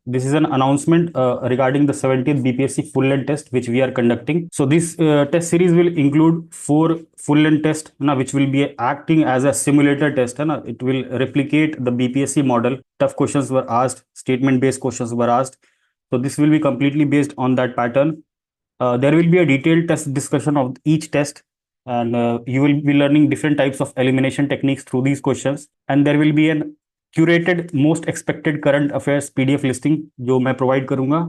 this is an announcement regarding the 70th BPSC full length test which we are conducting. So this test series will include four full length tests na, which will be acting as a simulator test है ना. It will replicate the BPSC model. Tough questions were asked, statement based questions were asked. So this will be completely based on that pattern. There will be a detailed test discussion of each test, and you will be learning different types of elimination techniques through these questions. And there will be an curated most expected current affairs PDF listing जो मैं provide करूंगा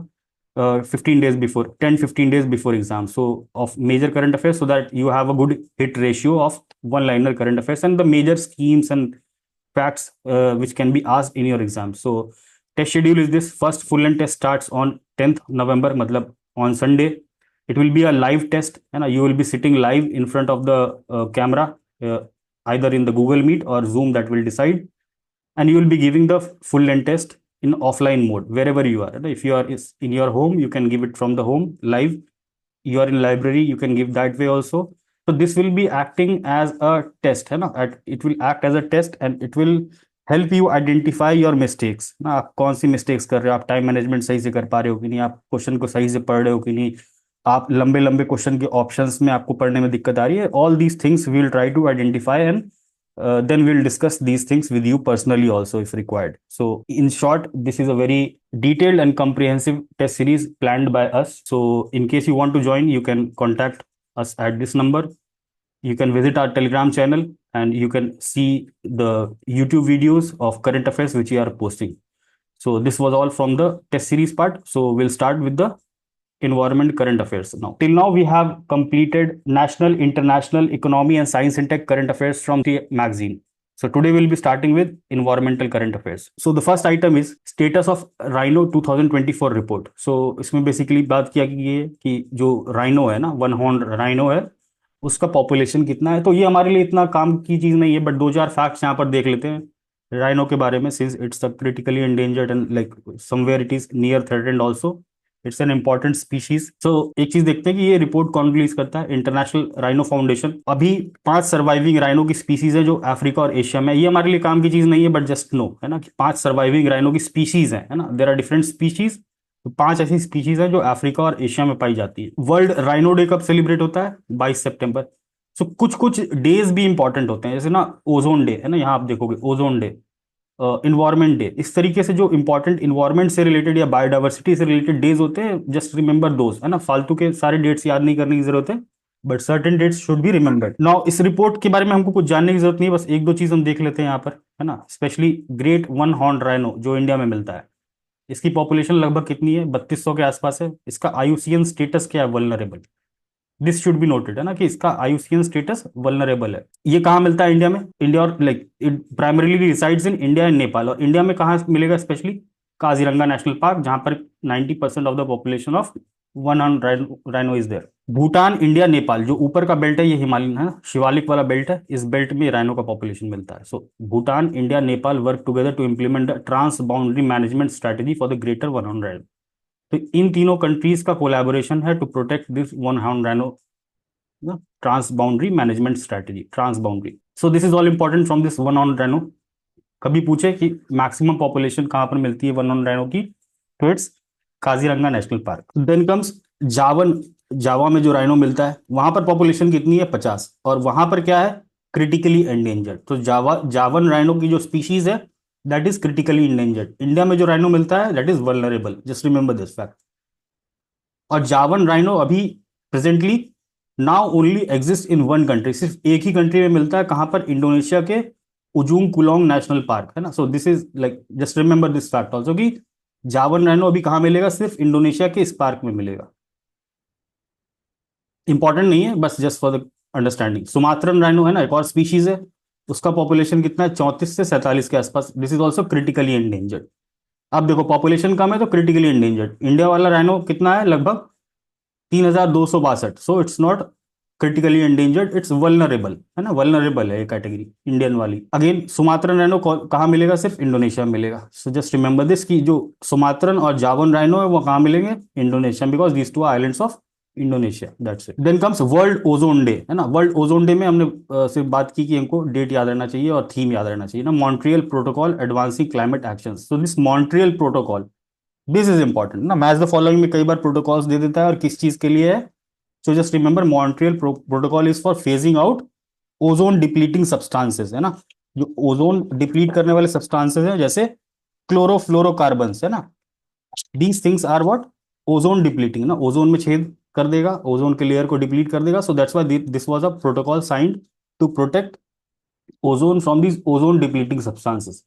15 days before, 10-15 days before exam, so of major current affairs, so that you have a good hit ratio of one liner current affairs and the major schemes and facts which can be asked in your exam. So test schedule is this: first full length test starts on 10th November, मतलब on Sunday. It will be a live test, and you will be sitting live in front of the camera, either in the Google Meet or Zoom, that will decide. And you will be giving the full length test in offline mode wherever you are. If you are in your home, you can give it from the home live. You are in library, you can give that way also. So this will be acting as a test है ना. It will act as a test and it will help you identify your mistakes ना. आप कौन सी mistakes कर रहे हो, आप time management सही से कर पा रहे हो कि नहीं, आप क्वेश्चन को सही से पढ़ रहे हो कि नहीं, आप लंबे लंबे क्वेश्चन के ऑप्शंस में आपको पढ़ने में दिक्कत आ रही है. All these things we will try to identify, and then we'll discuss these things with you personally also if required. So in short, this is a very detailed and comprehensive test series planned by us. So in case you want to join, you can contact us at this number. You can visit our Telegram channel and you can see the YouTube videos of current affairs which we are posting. So this was all from the test series part. So we'll start with the environment current affairs now. Till now we have completed national, international, economy and science and tech current affairs from the magazine. So today we'll be starting with environmental current affairs. So the first item is status of Rhino 2024 report. So इसमें basically बात किया गई है कि जो rhino है ना, one horn rhino है, उसका पॉपुलेशन कितना है. तो ये हमारे लिए इतना काम की चीज नहीं है, बट दो चार फैक्ट्स यहाँ पर देख लेते हैं राइनो के बारे में. Since it's a critically endangered and like somewhere it is near threatened also, it's an important species. So एक चीज देखते हैं कि ये रिपोर्ट कौन रिलीज करता है. International rhino foundation. अभी 5 सर्वाइविंग राइनो की स्पीशीज है जो अफ्रीका और एशिया में. ये हमारे लिए काम की चीज नहीं है, बट जस्ट नो है ना कि 5 सर्वाइविंग राइनो की स्पीशीज है ना. There are different species. तो 5 ऐसी स्पीशीज है जो अफ्रीका और एशिया में पाई जाती है. वर्ल्ड राइनो डे कब सेलिब्रेट होता है? 22 सितंबर. सो कुछ कुछ डेज भी इंपॉर्टेंट होते हैं, जैसे ना ओजोन डे है ना, यहाँ आप देखोगे ओजोन डे, इन्वायरमेंट डे. इस तरीके से जो इंपॉर्टेंट इन्वायरमेंट से रिलेटेड या बायोडाइवर्सिटी से रिलेटेड डेज होते हैं, जस्ट रिमेंबर दोज है ना. फालतू के सारे डेट्स याद नहीं करने की जरूरत है, but certain dates should be remembered. Now इस रिपोर्ट के बारे में हमको कुछ जानने की जरूरत नहीं है, बस एक दो चीज हम देख लेते हैं यहाँ पर है ना. Specially great one horn rhino जो इंडिया में मिलता है, इसकी पॉपुलेशन लगभग कितनी है? 3200 के आसपास है. इसका आईयूसीएन स्टेटस क्या है? Vulnerable. This should be noted है ना कि इसका आईयूसीएन स्टेटस वल्नरेबल है. ये कहाँ मिलता है? इंडिया में. इंडिया और like it primarily resides in India and Nepal. और इंडिया में कहाँ मिलेगा? स्पेशली काजीरंगा नेशनल पार्क, जहां पर 90% of the population of one on rhino is there. Bhutan, India, Nepal, जो ऊपर का बेल्ट है ये हिमालयन है ना, शिवालिक वाला बेल्ट है. इस बेल्ट में राइनो का पॉपुलेशन मिलता है. So Bhutan, India, Nepal work together to implement the trans boundary management strategy for the greater one on rhino. तो इन तीनों कंट्रीज का कोलैबोरेशन है to protect this one horn rhino trans boundary management strategy. Trans boundary. So this is all important from this one on rhino. कभी पूछे कि maximum population कहां पर मिलती है वन ऑन राइनो की, तो it's Kaziranga national park. Then comes Javan. Java में जो राइनो मिलता है वहां पर पॉपुलेशन कितनी है? 50. और वहां पर क्या है? Critically endangered. तो जावन राइनो की जो स्पीशीज है that is critically endangered. India में जो राइनो मिलता है that is vulnerable. Just remember this fact. और जावन राइनो अभी presently now only exist in one country. सिर्फ एक ही कंट्री में मिलता है. कहां पर? इंडोनेशिया के उजुंग कुलोंग नेशनल पार्क है ना. So this is like just remember this fact also कि जावन राइनो अभी कहां मिलेगा? सिर्फ इंडोनेशिया के इस पार्क में मिलेगा. इंपॉर्टेंट नहीं है, बस just for the understanding. Sumatran rhino है ना, एक और स्पीशीज है. उसका पॉपुलेशन कितना है? 34 से 47 के आसपास. This is also critically endangered. अब देखो पॉपुलेशन कम है तो क्रिटिकली एंडेंजर्ड. इंडिया वाला राइनो कितना है? लगभग 3262. So it's not critically endangered, it's vulnerable है ना. वल्नरेबल है ये कैटेगरी इंडियन वाली. अगेन सुमात्रन राइनो कहाँ मिलेगा? सिर्फ इंडोनेशिया में मिलेगा. सो जस्ट रिमेंबर दिस कि जो सुमात्रन और जावन राइनो है वो कहाँ मिलेंगे? Indonesia, because these two islands of Indonesia. That's it. Then comes world ozone day है ना. वर्ल्ड ओजोन डे में हमने सिर्फ बात की कि हमको डेट याद रहना चाहिए और थीम याद रहना चाहिए ना. Montreal protocol advancing climate action. So this Montreal protocol this is important ना, मैच द फॉलोइंग में कई बार प्रोटोकॉल्स दे देता है और किस चीज के लिए है। सो just remember Montreal protocol is for phasing out ozone depleting substances, है ना, जो ओजोन डिप्लीट करने वाले सब्सटेंसेस हैं जैसे क्लोरोफ्लोरोकार्बन्स, है ना, these things are what, ozone depleting ना, ओजोन में छेद कर देगा, ओजोन के लेयर को डिप्लीट कर देगा। So that's why this was a protocol signed to protect ozone from these ozone depleting substances.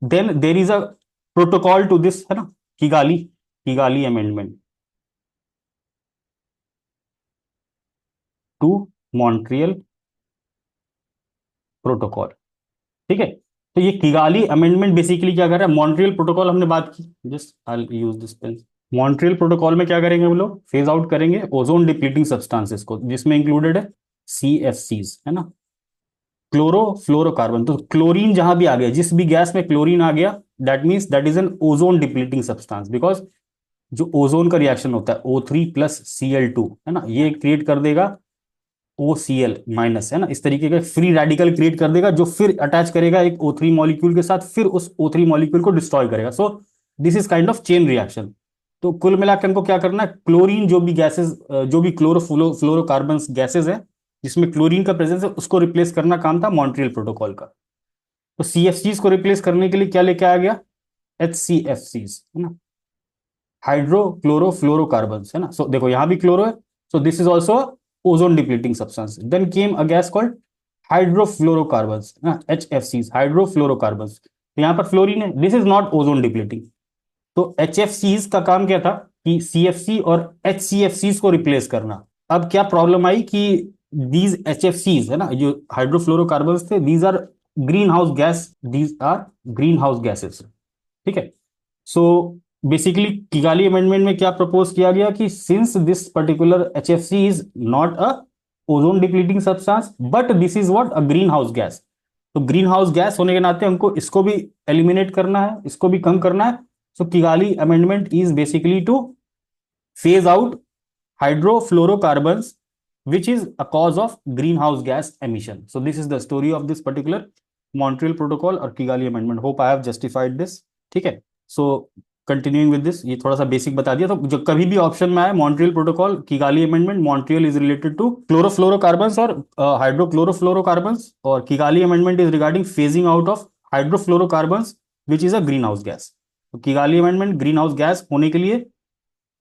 Then there is a protocol to this, है ना, Kigali Kigali amendment to Montreal protocol. ठीक है, तो ये Kigali amendment basically क्या कर रहा है, मॉन्ट्रियल प्रोटोकॉल हमने बात की, just I use this pen. Montreal protocol में क्या करेंगे हम लोग, फेज आउट करेंगे ओजोन डिप्लीटिंग सब्सटेंसेस को, जिसमें इंक्लूडेड है CFCs, है ना, क्लोरोफ्लोरोकार्बन। तो क्लोरीन जहां भी आ गया, जिस भी गैस में क्लोरीन आ गया, that means that is an ozone depleting substance, because जो ओजोन का रिएक्शन होता है O3+Cl2, है ना, ये क्रिएट कर देगा OCl-, है ना, इस तरीके का फ्री रेडिकल क्रिएट कर देगा, जो फिर अटैच करेगा एक O3 मॉलिक्यूल के साथ, फिर उस O3 मॉलिक्यूल को डिस्ट्रॉय करेगा। सो this is kind of chain reaction. तो कुल मिलाकर हमको क्या करना है, क्लोरीन जो भी गैसेस, जो भी क्लोरोफ्लोरोकार्बन गैसेस है जिसमें क्लोरीन का प्रेजेंस है, उसको रिप्लेस करना काम था मॉन्ट्रियल प्रोटोकॉल का। तो CFCs को रिप्लेस करने के लिए क्या लेके आ गया, HCFCs, है ना, हाइड्रोक्लोरोफ्लोरोकार्बन, है ना। सो देखो यहां भी क्लोरो है, so this is also ozone depleting substance. Then came a gas called hydrofluorocarbon, ना, HFCs, हाइड्रोफ्लोरोकार्बन। तो यहां पर फ्लोरीन है, this is not ozone depleting. तो HFCs का काम क्या था कि CFC और HCFCs को रिप्लेस करना। अब क्या प्रॉब्लम आई कि दीज HFCs, है ना, जो हाइड्रोफ्लोरोकार्बन्स थे, these are green house gas, these are green house gases. ठीक है, सो बेसिकली किगाली अमेंडमेंट में क्या प्रपोज किया गया कि since this particular HFC is not a ozone depleting substance but this is what, a green house gas. तो green house gas होने के नाते हमको इसको भी एलिमिनेट करना है, इसको भी कम करना है। So Kigali amendment is basically to phase out hydrofluorocarbons, which is a cause of greenhouse gas emission. So this is the story of this particular Montreal Protocol और Kigali Amendment. Hope I have justified this. ठीक है, so continuing with this, ये थोड़ा सा basic बता दिया। तो जो कभी भी ऑप्शन में आए Montreal protocol, Kigali amendment, Montreal is related to chlorofluorocarbons और हाइड्रोक्लोरोफ्लोरोकार्बन्स, और Kigali amendment is regarding phasing out of hydrofluorocarbons which is a green house gas. तो Kigali amendment green house gas होने के लिए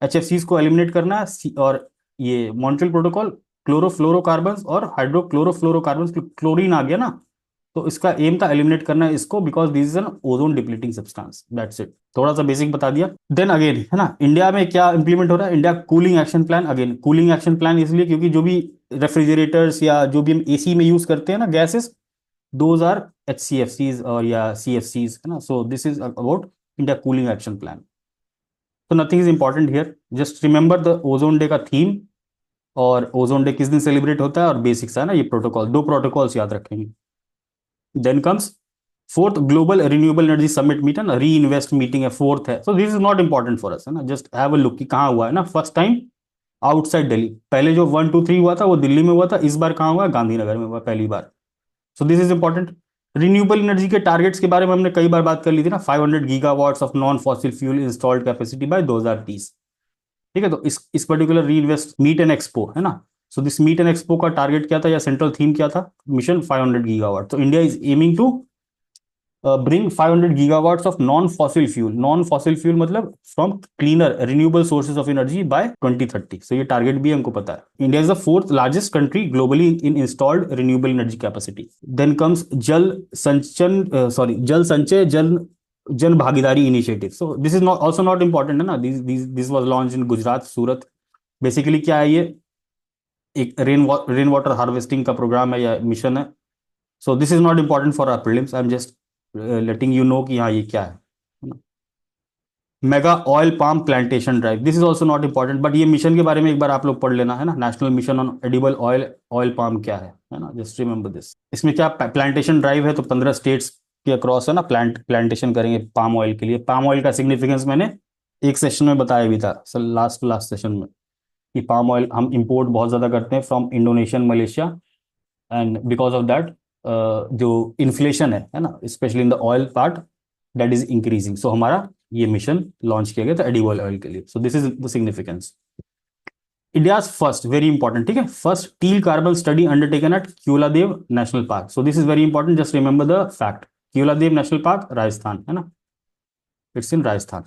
HFCs को eliminate करना है, और ये मॉन्ट्रियल प्रोटोकॉल क्लोरोफ्लोरोकार्बन्स और हाइड्रोक्लोरोफ्लोरोकार्बन्स, क्लोरीन आ गया ना, तो इसका एम था एलिमिनेट करना है इसको, because this is an ozone depleting substance. That's it, थोड़ा सा बेसिक बता दिया। देन अगेन, है ना, इंडिया में क्या इंप्लीमेंट हो रहा है, India cooling action plan. Again cooling action plan इसलिए क्योंकि जो भी रेफ्रिजरेटर्स या जो भी हम AC में यूज करते हैं ना गैसेस, दोज आर HCFCs और या CFCs, है ना। So this is about India cooling action plan. तो nothing is important here, just remember the ozone day का थीम, और ओजोन डे किस दिन सेलिब्रेट होता है, और बेसिक्स है ना, ये प्रोटोकॉल, दो प्रोटोकॉल्स याद रखेंगे। Then comes fourth global renewable energy summit meet, है ना, री इन्वेस्ट मीटिंग है, फोर्थ है। So this is not important for us, है ना, जस्ट हैव अ लुक कि कहाँ हुआ है ना, फर्स्ट टाइम आउटसाइड दिल्ली। पहले जो 1 2 3 हुआ था वो दिल्ली में हुआ था, इस बार कहाँ हुआ, गांधीनगर में हुआ पहली बार। So this is important. Renewable energy के टारगेट्स के बारे में हमने कई बार बात कर ली थी ना, 500 gigawatts of non fossil fuel installed capacity by 2030। ठीक है, तो इस पर्टिकुलर री इन्वेस्ट मीट एंड एक्सपो, है ना, so this meet and expo का टारगेट क्या था या सेंट्रल थीम क्या था, मिशन 500 गीगावाट। तो India is aiming to bring 500 gigawatts of non fossil fuel, non fossil fuel मतलब from cleaner renewable sources of energy by 2030। So ये target भी हमको पता है। India is the fourth largest country globally in installed renewable energy capacity. Then comes Jal Sanchay Jan भागीदारी initiative. So this is not also not important, है ना, this was launch in Gujarat, Surat. Basically क्या है ये, एक रेन वाटर हार्वेस्टिंग का प्रोग्राम है या मिशन है। So this is not important for our prelims, I am just letting you know कि हाँ ये क्या है। Mega oil palm plantation drive, this is also not important, but ये मिशन के बारे में एक बार आप लोग पढ़ लेना, है ना, national mission on edible oil, oil palm क्या है ना, जस्ट रिमेंबर दिस। इसमें क्या प्लांटेशन ड्राइव है, तो 15 स्टेट्स के अक्रॉस, है ना, प्लांटेशन करेंगे पाम ऑयल के लिए। पाम ऑयल का सिग्निफिकेंस मैंने एक सेशन में बताया भी था, सर लास्ट लास्ट सेशन में, कि पाम ऑयल हम इंपोर्ट बहुत ज़्यादा करते हैं from Indonesian Malaysia, and because of that जो इन्फ्लेशन है ना, specially in the oil part, that is increasing. So हमारा ये मिशन लॉन्च किया गया था एडिबल ऑयल के लिए. सो this is the significance. India's first, very important, ठीक है, first teal carbon study undertaken at Keoladev National Park. So this is very important. Just remember the fact. Keoladev National Park, Rajasthan है ना, it's in Rajasthan.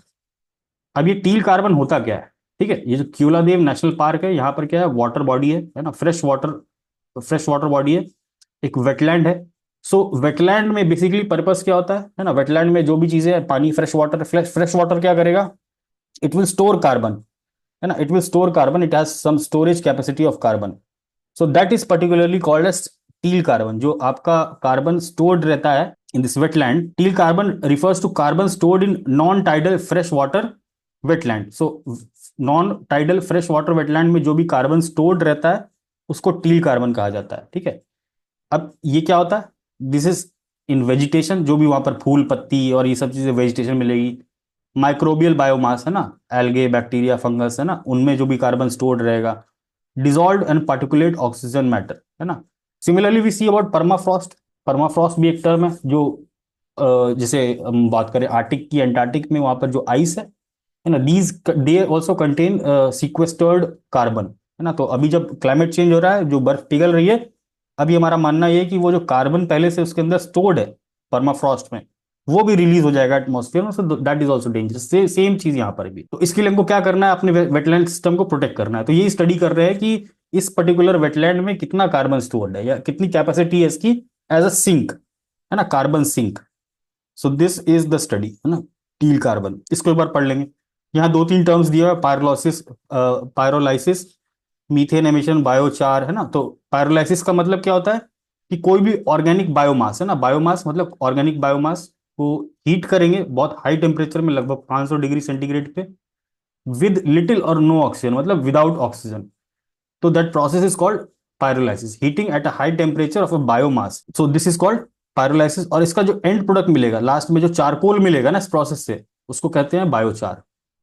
अब ये till carbon होता क्या है, ठीक है, ये जो क्यूलादेव नेशनल पार्क है, यहाँ पर क्या है, वाटर बॉडी है ना, फ्रेश वाटर बॉडी है, एक वेटलैंड है. सो वेटलैंड में बेसिकली पर्पस क्या होता है ना, वेटलैंड में जो भी चीजें है, पानी, फ्रेश वाटर क्या करेगा, इट विल स्टोर कार्बन, है ना, it will store carbon, it has some storage capacity of carbon. So that is particularly called as teal carbon. जो आपका कार्बन स्टोर्ड रहता है in this wetland, teal carbon refers to carbon stored in non tidal fresh water wetland. So non tidal fresh water wetland में जो भी carbon stored रहता है उसको टील कार्बन कहा जाता है, ठीक है. अब ये क्या होता है, दिस इज इन वेजिटेशन, जो भी वहां पर फूल पत्ती और ये सब चीजें वेजिटेशन मिलेगी. माइक्रोबियल बायोमास है ना, एल्गे, बैक्टीरिया, फंगस है ना, उनमें जो भी कार्बन स्टोर्ड रहेगा. Dissolved and particulate oxygen matter, है ना. Similarly we see about permafrost. Permafrost भी एक टर्म है जो जैसे हम बात करें आर्टिक की, एंटार्क्टिक में वहां पर जो आइस है ना, these they also contain sequestered carbon, है ना. तो अभी जब क्लाइमेट चेंज हो रहा है, जो बर्फ पिघल रही है, अभी हमारा मानना ये है कि वो जो कार्बन पहले से उसके अंदर स्टोर्ड है परमाफ्रॉस्ट में, वो भी रिलीज हो जाएगा एटमॉस्फेयर में. सो that is also dangerous. Same चीज यहाँ पर भी. तो इसके लिए हमको क्या करना है, अपने वेटलैंड सिस्टम को प्रोटेक्ट करना है. तो ये स्टडी कर रहे हैं कि इस पर्टिकुलर वेटलैंड में कितना कार्बन स्टोर्ड है, या कितनी कैपेसिटी है इसकी एज अ सिंक, है ना, carbon sink. So this is the study, है ना, टील कार्बन. इसको एक बार पढ़ लेंगे. यहाँ दो तीन टर्म्स दिया है, पायरोलाइसिस, मीथेन एमिशन, बायोचार, है ना. तो पायरोलाइसिस का मतलब क्या होता है कि कोई भी ऑर्गेनिक बायोमास, है ना, बायोमास मतलब ऑर्गेनिक बायोमास को हीट करेंगे बहुत हाई टेम्परेचर में, लगभग 500 डिग्री सेंटीग्रेड पे, विद लिटिल और नो ऑक्सीजन, मतलब विदाउट ऑक्सीजन. तो that process is called pyrolysis, heating at a high temperature of a biomass. So this is called pyrolysis. और इसका जो एंड प्रोडक्ट मिलेगा लास्ट में, जो चारकोल मिलेगा ना इस प्रोसेस से, उसको कहते हैं बायोचार.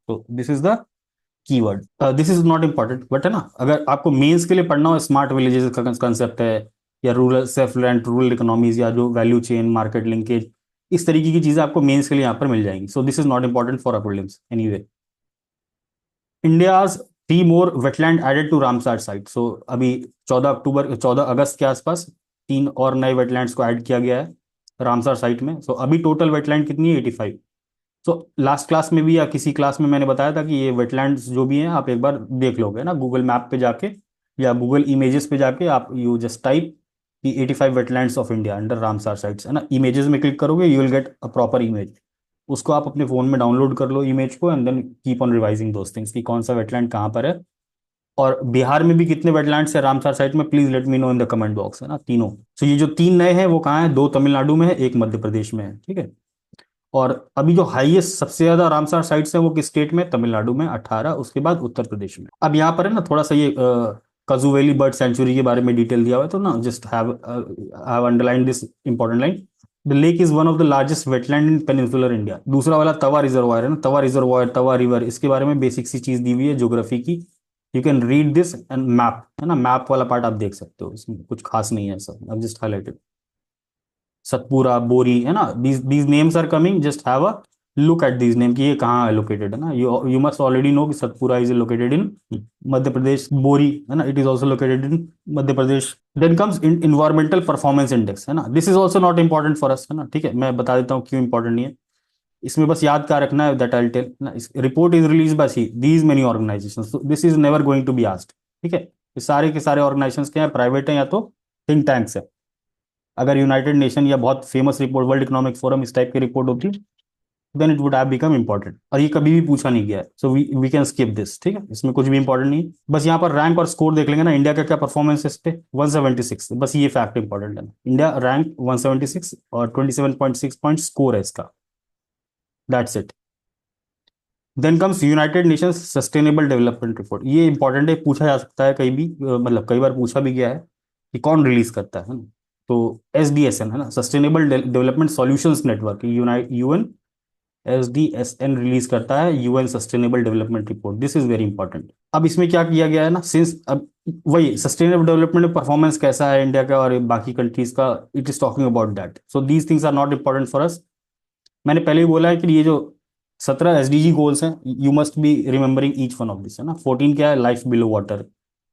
तो this is the keyword. This is not important, but है ना, अगर आपको मेंस के लिए पढ़ना हो, स्मार्ट विलेजेस का कंसेप्ट है, या rural self rent, rural economies, या जो वैल्यू चेन, मार्केट लिंकेज, इस तरीके की चीजें आपको मेंस के लिए यहाँ पर मिल जाएंगी. So this is not important for prelims anyway. India's 3 more wetland added to Ramsar site. So अभी 14 अगस्त के आसपास 3 और नए वेटलैंड्स को ऐड किया गया है रामसार साइट में. सो अभी टोटल वेटलैंड कितनी है, 85. सो लास्ट क्लास में भी या किसी क्लास में मैंने बताया था कि ये वेटलैंड्स जो भी हैं आप एक बार देख लोगे ना, गूगल मैप पे जाके या गूगल इमेजेस पे जाके, आप यू जस्ट टाइप कि 85 wetlands of India under Ramsar sites, है ना. इमेजेस में क्लिक करोगे, you will get a proper image. उसको आप अपने फोन में डाउनलोड कर लो इमेज को, and then keep on revising those things कि कौन सा वेटलैंड कहाँ पर है. और बिहार में भी कितने वेटलैंड्स है रामसार साइट में, please let me know in the comment box, है ना, तीनों. तो ये जो 3 नए हैं वो कहाँ है, 2 तमिलनाडु में है, 1 मध्य प्रदेश में है, ठीक है. और अभी जो हाईएस्ट सबसे ज्यादा रामसार साइट्स हैं वो किस स्टेट में, तमिलनाडु में 18, उसके बाद उत्तर प्रदेश में. अब यहाँ पर है ना थोड़ा सा ये कजुवेली बर्ड सेंचुरी के बारे में डिटेल दिया हुआ है, तो ना just have underline this important line. The lake is one of the largest wetland in peninsular India. दूसरा वाला तवा रिजर्वायर है ना, तवा रिजर्वायर, तवा रिवर, इसके बारे में बेसिक सी चीज दी हुई है ज्योग्राफी की. You can read this and map, है ना, मैप वाला पार्ट आप देख सकते हो, इसमें कुछ खास नहीं है सब, आई जस्ट हाईलाइटेड. सतपुरा, बोरी, है ना, these names are coming, just have a look at these name कि ये कहाँ है लोकेटेड, है ना. यू मस्ट ऑलरेडी नो कि Satpura is located in Madhya Pradesh, Bori, है ना, it is also located in Madhya Pradesh. Then comes in environmental performance index, है ना. This is also not important for us, है ना, ठीक है. मैं बता देता हूँ क्यों इंपॉर्टेंट नहीं है. इसमें बस याद क्या रखना है, दैट आई टेल ना, report is release by see these many organizations, so this is never going to be asked, ठीक है. ये सारे के सारे ऑर्गेनाइजेशंस क्या है, प्राइवेट है या तो थिंक टैंक्स है. अगर यूनाइटेड नेशन या बहुत famous report, world economic forum, इस टाइप की रिपोर्ट होती, then it would have become important. और ये कभी भी पूछा नहीं गया है, so we can skip this, ठीक है. इसमें कुछ भी इंपॉर्टेंट नहीं है. बस यहाँ पर रैंक और स्कोर देख लेंगे ना, इंडिया का क्या परफॉर्मेंस है इस पे, 176. बस ये फैक्ट इंपॉर्टेंट है, इंडिया रैंक 176 और 27.6 पॉइंट स्कोर है इसका, that's it. Then comes United Nations sustainable development report. ये इंपॉर्टेंट है, पूछा जा सकता है कहीं भी, मतलब कई बार पूछा भी गया है कि कौन रिलीज करता है ना. तो SDSN, है ना, sustainable development solutions network, UN SDSN release करता है UN sustainable development report. This is very important. अब इसमें क्या किया गया है ना, सिंस अब वही सस्टेनेबल डेवलपमेंट में परफॉर्मेंस कैसा है इंडिया का और बाकी कंट्रीज का, it is talking about that. So these things are not important for us. मैंने पहले ही बोला है कि ये जो 17 एसडीजी गोल्स हैं, you must be remembering each one of this, है ना। 14 क्या है, लाइफ बिलो वाटर।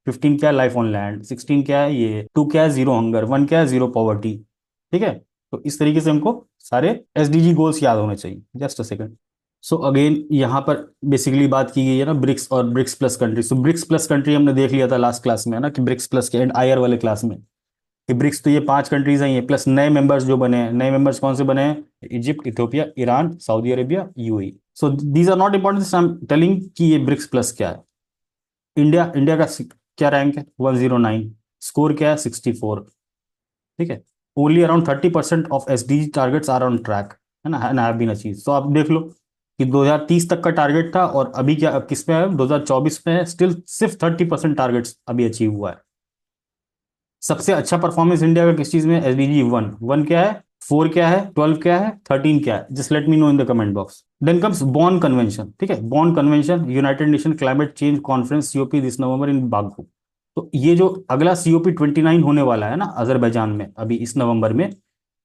15 क्या है, लाइफ ऑन लैंड। 16 क्या है, ये 2 क्या है, जीरो हंगर। 1 क्या है, जीरो पॉवर्टी। ठीक है, तो इस तरीके से हमको सारे एसडीजी गोल्स याद होने चाहिए। Just a second. So again यहाँ पर बेसिकली बात की गई है ना ब्रिक्स और ब्रिक्स प्लस कंट्री। सो ब्रिक्स प्लस कंट्री हमने देख लिया था लास्ट क्लास में, है ना, कि ब्रिक्स प्लस के एंड आयर वाले क्लास में, कि ब्रिक्स तो ये 5 कंट्रीज हैं, ये प्लस नए मेंबर्स जो बने हैं। नए मेंबर्स कौन से बने हैं, Egypt, Ethiopia, Iran, Saudi Arabia, UAE. So these are not important, I am telling कि ये ब्रिक्स प्लस क्या है। इंडिया, इंडिया का क्या रैंक है, 109। स्कोर क्या है, 64। ठीक है, only around 30% of SDG targets are on track, है ना, एंड हैव बीन अचीव। तो आप देख लो कि 2030 तक का टारगेट था, और अभी क्या, अब किस में है, 2024 में है, स्टिल सिर्फ 30% टारगेट्स अभी अचीव हुआ है। सबसे अच्छा परफॉर्मेंस इंडिया का किस चीज में, एसडीजी 1। 1 क्या है, 4 क्या है, 12 क्या है, 13 क्या है, just let me know in the comment box. Then comes Bonn convention. ठीक है, Bonn convention, United Nation climate change conference, COP, this November in Baku. तो ये जो अगला सीओपी 29 होने वाला है ना अजरबैजान में, अभी इस नवंबर में,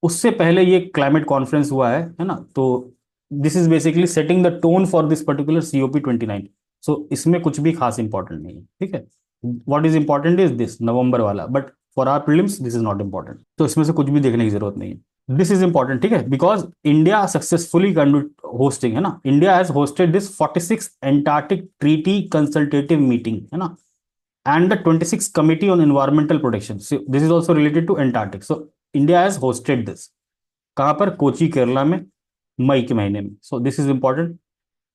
उससे पहले ये क्लाइमेट कॉन्फ्रेंस हुआ है ना। तो this is basically setting the tone for this particular COP 29। So इसमें कुछ भी खास इंपॉर्टेंट नहीं है। ठीक है, what is important is this November वाला, but for our prelims this is not important, तो इसमें से कुछ भी देखने की जरूरत नहीं है। दिस इज इंपॉर्टेंट, ठीक है, बिकॉज इंडिया सक्सेसफुली होस्टिंग, है ना, India has hosted this 46 Antarctic treaty consultative meeting, है ना, and the 26th Committee on Environmental Protection. So this is also related to Antarctic. So India has hosted this. कहाँ पर, कोची केरला में, मई के महीने में। So this is important.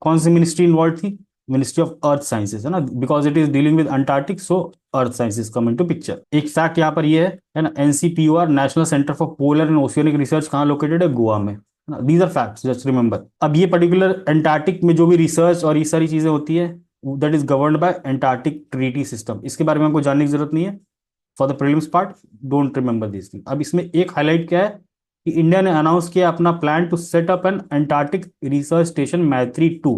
कौन सी मिनिस्ट्री इन्वॉल्व थी, मिनिस्ट्री ऑफ अर्थ साइंसेज, है ना, because it is dealing with Antarctic, so earth sciences come into picture. एक फैक्ट यहाँ पर ये है ना, NCPOR, national centre for polar and oceanic research, कहाँ लोकेटेड है, गोवा में। These are facts, just remember. अब ये पर्टिकुलर अंटार्कटिक में जो भी रिसर्च और ये सारी चीजें होती है, that is governed bye Antarctic treaty system. इसके बारे में हमको जानने की जरूरत नहीं है for the prelims part, don't remember this thing. अब इसमें एक हाईलाइट क्या है कि इंडिया ने अनाउंस किया अपना plan to set up an Antarctic research station Maitri 2।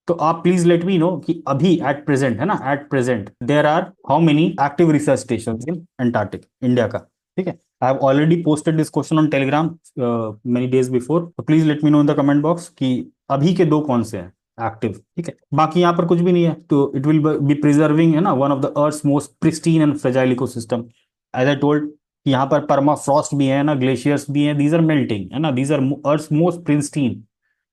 तो आप प्लीज लेट मी नो कि अभी एट प्रेजेंट, है ना, at present there are how many active research station in Antarctic, India का। ठीक है, I have already posted this question on Telegram many days before, तो please let me know in the comment box कि अभी के दो कौन से हैं एक्टिव। ठीक है, बाकी यहाँ पर कुछ भी नहीं है, तो इट विल बी प्रिजर्विंग, है ना, one of the earth most pristine and fragile ecosystem. As I told, यहाँ पर पर्मा फ्रॉस्ट भी है ना, ग्लेशियर्स भी हैं, दीज आर मेल्टिंग, है ना, these are earth most pristine,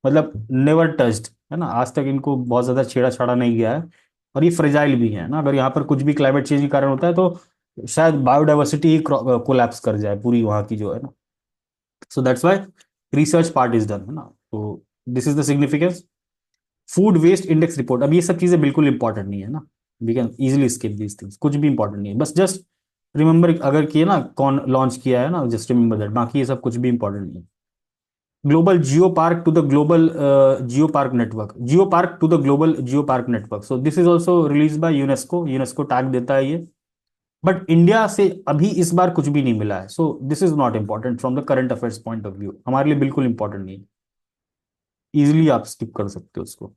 मतलब नेवर टच्ड, है ना, आज तक इनको बहुत ज्यादा छेड़ा छाड़ा नहीं गया है। और ये फ्रेजाइल भी है ना, अगर यहाँ पर कुछ भी क्लाइमेट चेंज के कारण होता है तो शायद बायोडाइवर्सिटी ही कोलैप्स कर जाए पूरी वहाँ की जो है ना। So that's why research part is done, है ना। तो this is the significance. Food waste index report, अब ये सब चीजें बिल्कुल इंपॉर्टेंट नहीं है ना, we can easily skip these things, कुछ भी इंपॉर्टेंट नहीं है, बस जस्ट रिमेंबर अगर किए ना कौन लॉन्च किया है ना, जस्ट रिमेंबर दैट, बाकी ये सब कुछ भी इंपॉर्टेंट नहीं है। global geopark to the global geopark network, geopark to the global geopark network, so this is also released by UNESCO, UNESCO tag देता है ये, बट इंडिया से अभी इस बार कुछ भी नहीं मिला है। So this is not important from the current affairs point of view, हमारे लिए बिल्कुल इंपॉर्टेंट नहीं है, इजिली आप स्किप कर सकते हो उसको।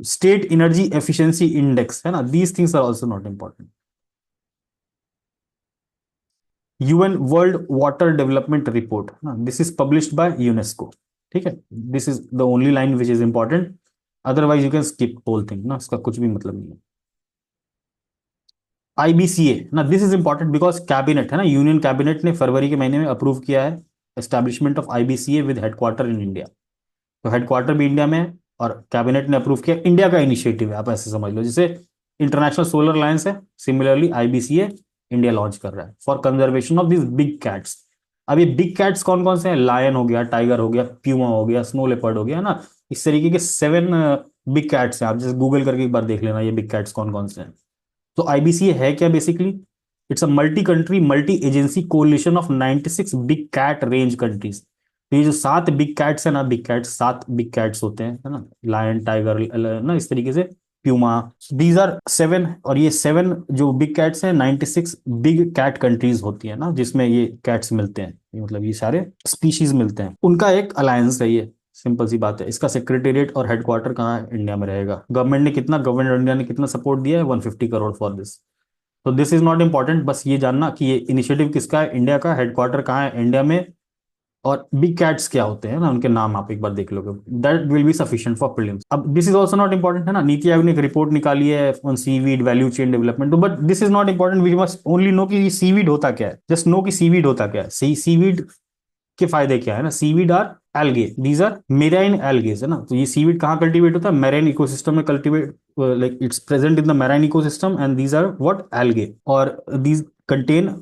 स्टेट एनर्जी एफिशिएंसी इंडेक्स, है ना, these things are also not important. UN world water development report ना, this is published by UNESCO. ठीक है, this is the only line which is important, otherwise you can skip whole thing ना, इसका कुछ भी मतलब नहीं है। आईबीसीए ना, this is important because cabinet, है ना, यूनियन कैबिनेट ने फरवरी के महीने में अप्रूव किया है establishment of IBCA with headquarter in India. तो हेडक्वार्टर भी इंडिया में है, और कैबिनेट ने अप्रूव किया, इंडिया का इनिशिएटिव है, आप ऐसे समझ लो जैसे इंटरनेशनल सोलर अलायंस है, सिमिलरली आईबीसीए इंडिया लॉन्च कर रहा है for conservation of this big cats. अब ये बिग कैट्स कौन कौन से हैं, लायन हो गया, टाइगर हो गया, प्यूमा हो गया, स्नो लेपर्ड हो गया, है ना, इस तरीके के 7 बिग कैट्स हैं, आप जैसे गूगल करके एक बार देख लेना ये बिग कैट्स कौन कौन से हैं। तो आईबीसीए है क्या basically, it's a multi country multi agency coalition of 96 big cat range countries. तो ये जो 7 बिग कैट्स है ना, बिग कैट्स 7 बिग कैट्स होते हैं, है ना, लायन टाइगर ना, इस तरीके से प्यूमा, दीज आर 7, और ये 7 जो बिग कैट्स हैं 96 बिग कैट कंट्रीज होती है ना, जिसमें ये कैट्स मिलते हैं, मतलब ये सारे स्पीशीज मिलते हैं, उनका एक अलायंस है ये, सिंपल सी बात है। इसका सेक्रेटेरिएट और हेडक्वार्टर कहाँ है, इंडिया में रहेगा। गवर्नमेंट ऑफ इंडिया ने कितना सपोर्ट दिया है, 150 करोड़ फॉर दिस। तो दिस इज नॉट इंपॉर्टेंट, बस ये जानना कि ये इनिशिएटिव किसका है, इंडिया का, हेडक्वार्टर कहाँ है, इंडिया में, और बिग कैट्स क्या होते हैं ना, उनके नाम आप एक बार देख लोगे, that will be sufficient for prelims. अब this is also not important है ना, नीति आयोग ने एक रिपोर्ट निकाली है on seaweed value chain development, but this is not important, we must only know कि सीवीड होता क्या है, जस्ट नो कि सीवीड होता क्या है। सीवीड के फायदे क्या है ना, seaweed are algae, these are marine algaes है ना। तो ये सीवीड कहाँ कल्टीवेट होता है, मैराइन इकोसिस्टम में cultivate, like it's present in the marine ecosystem and these are what, algae, और दीज कंटेन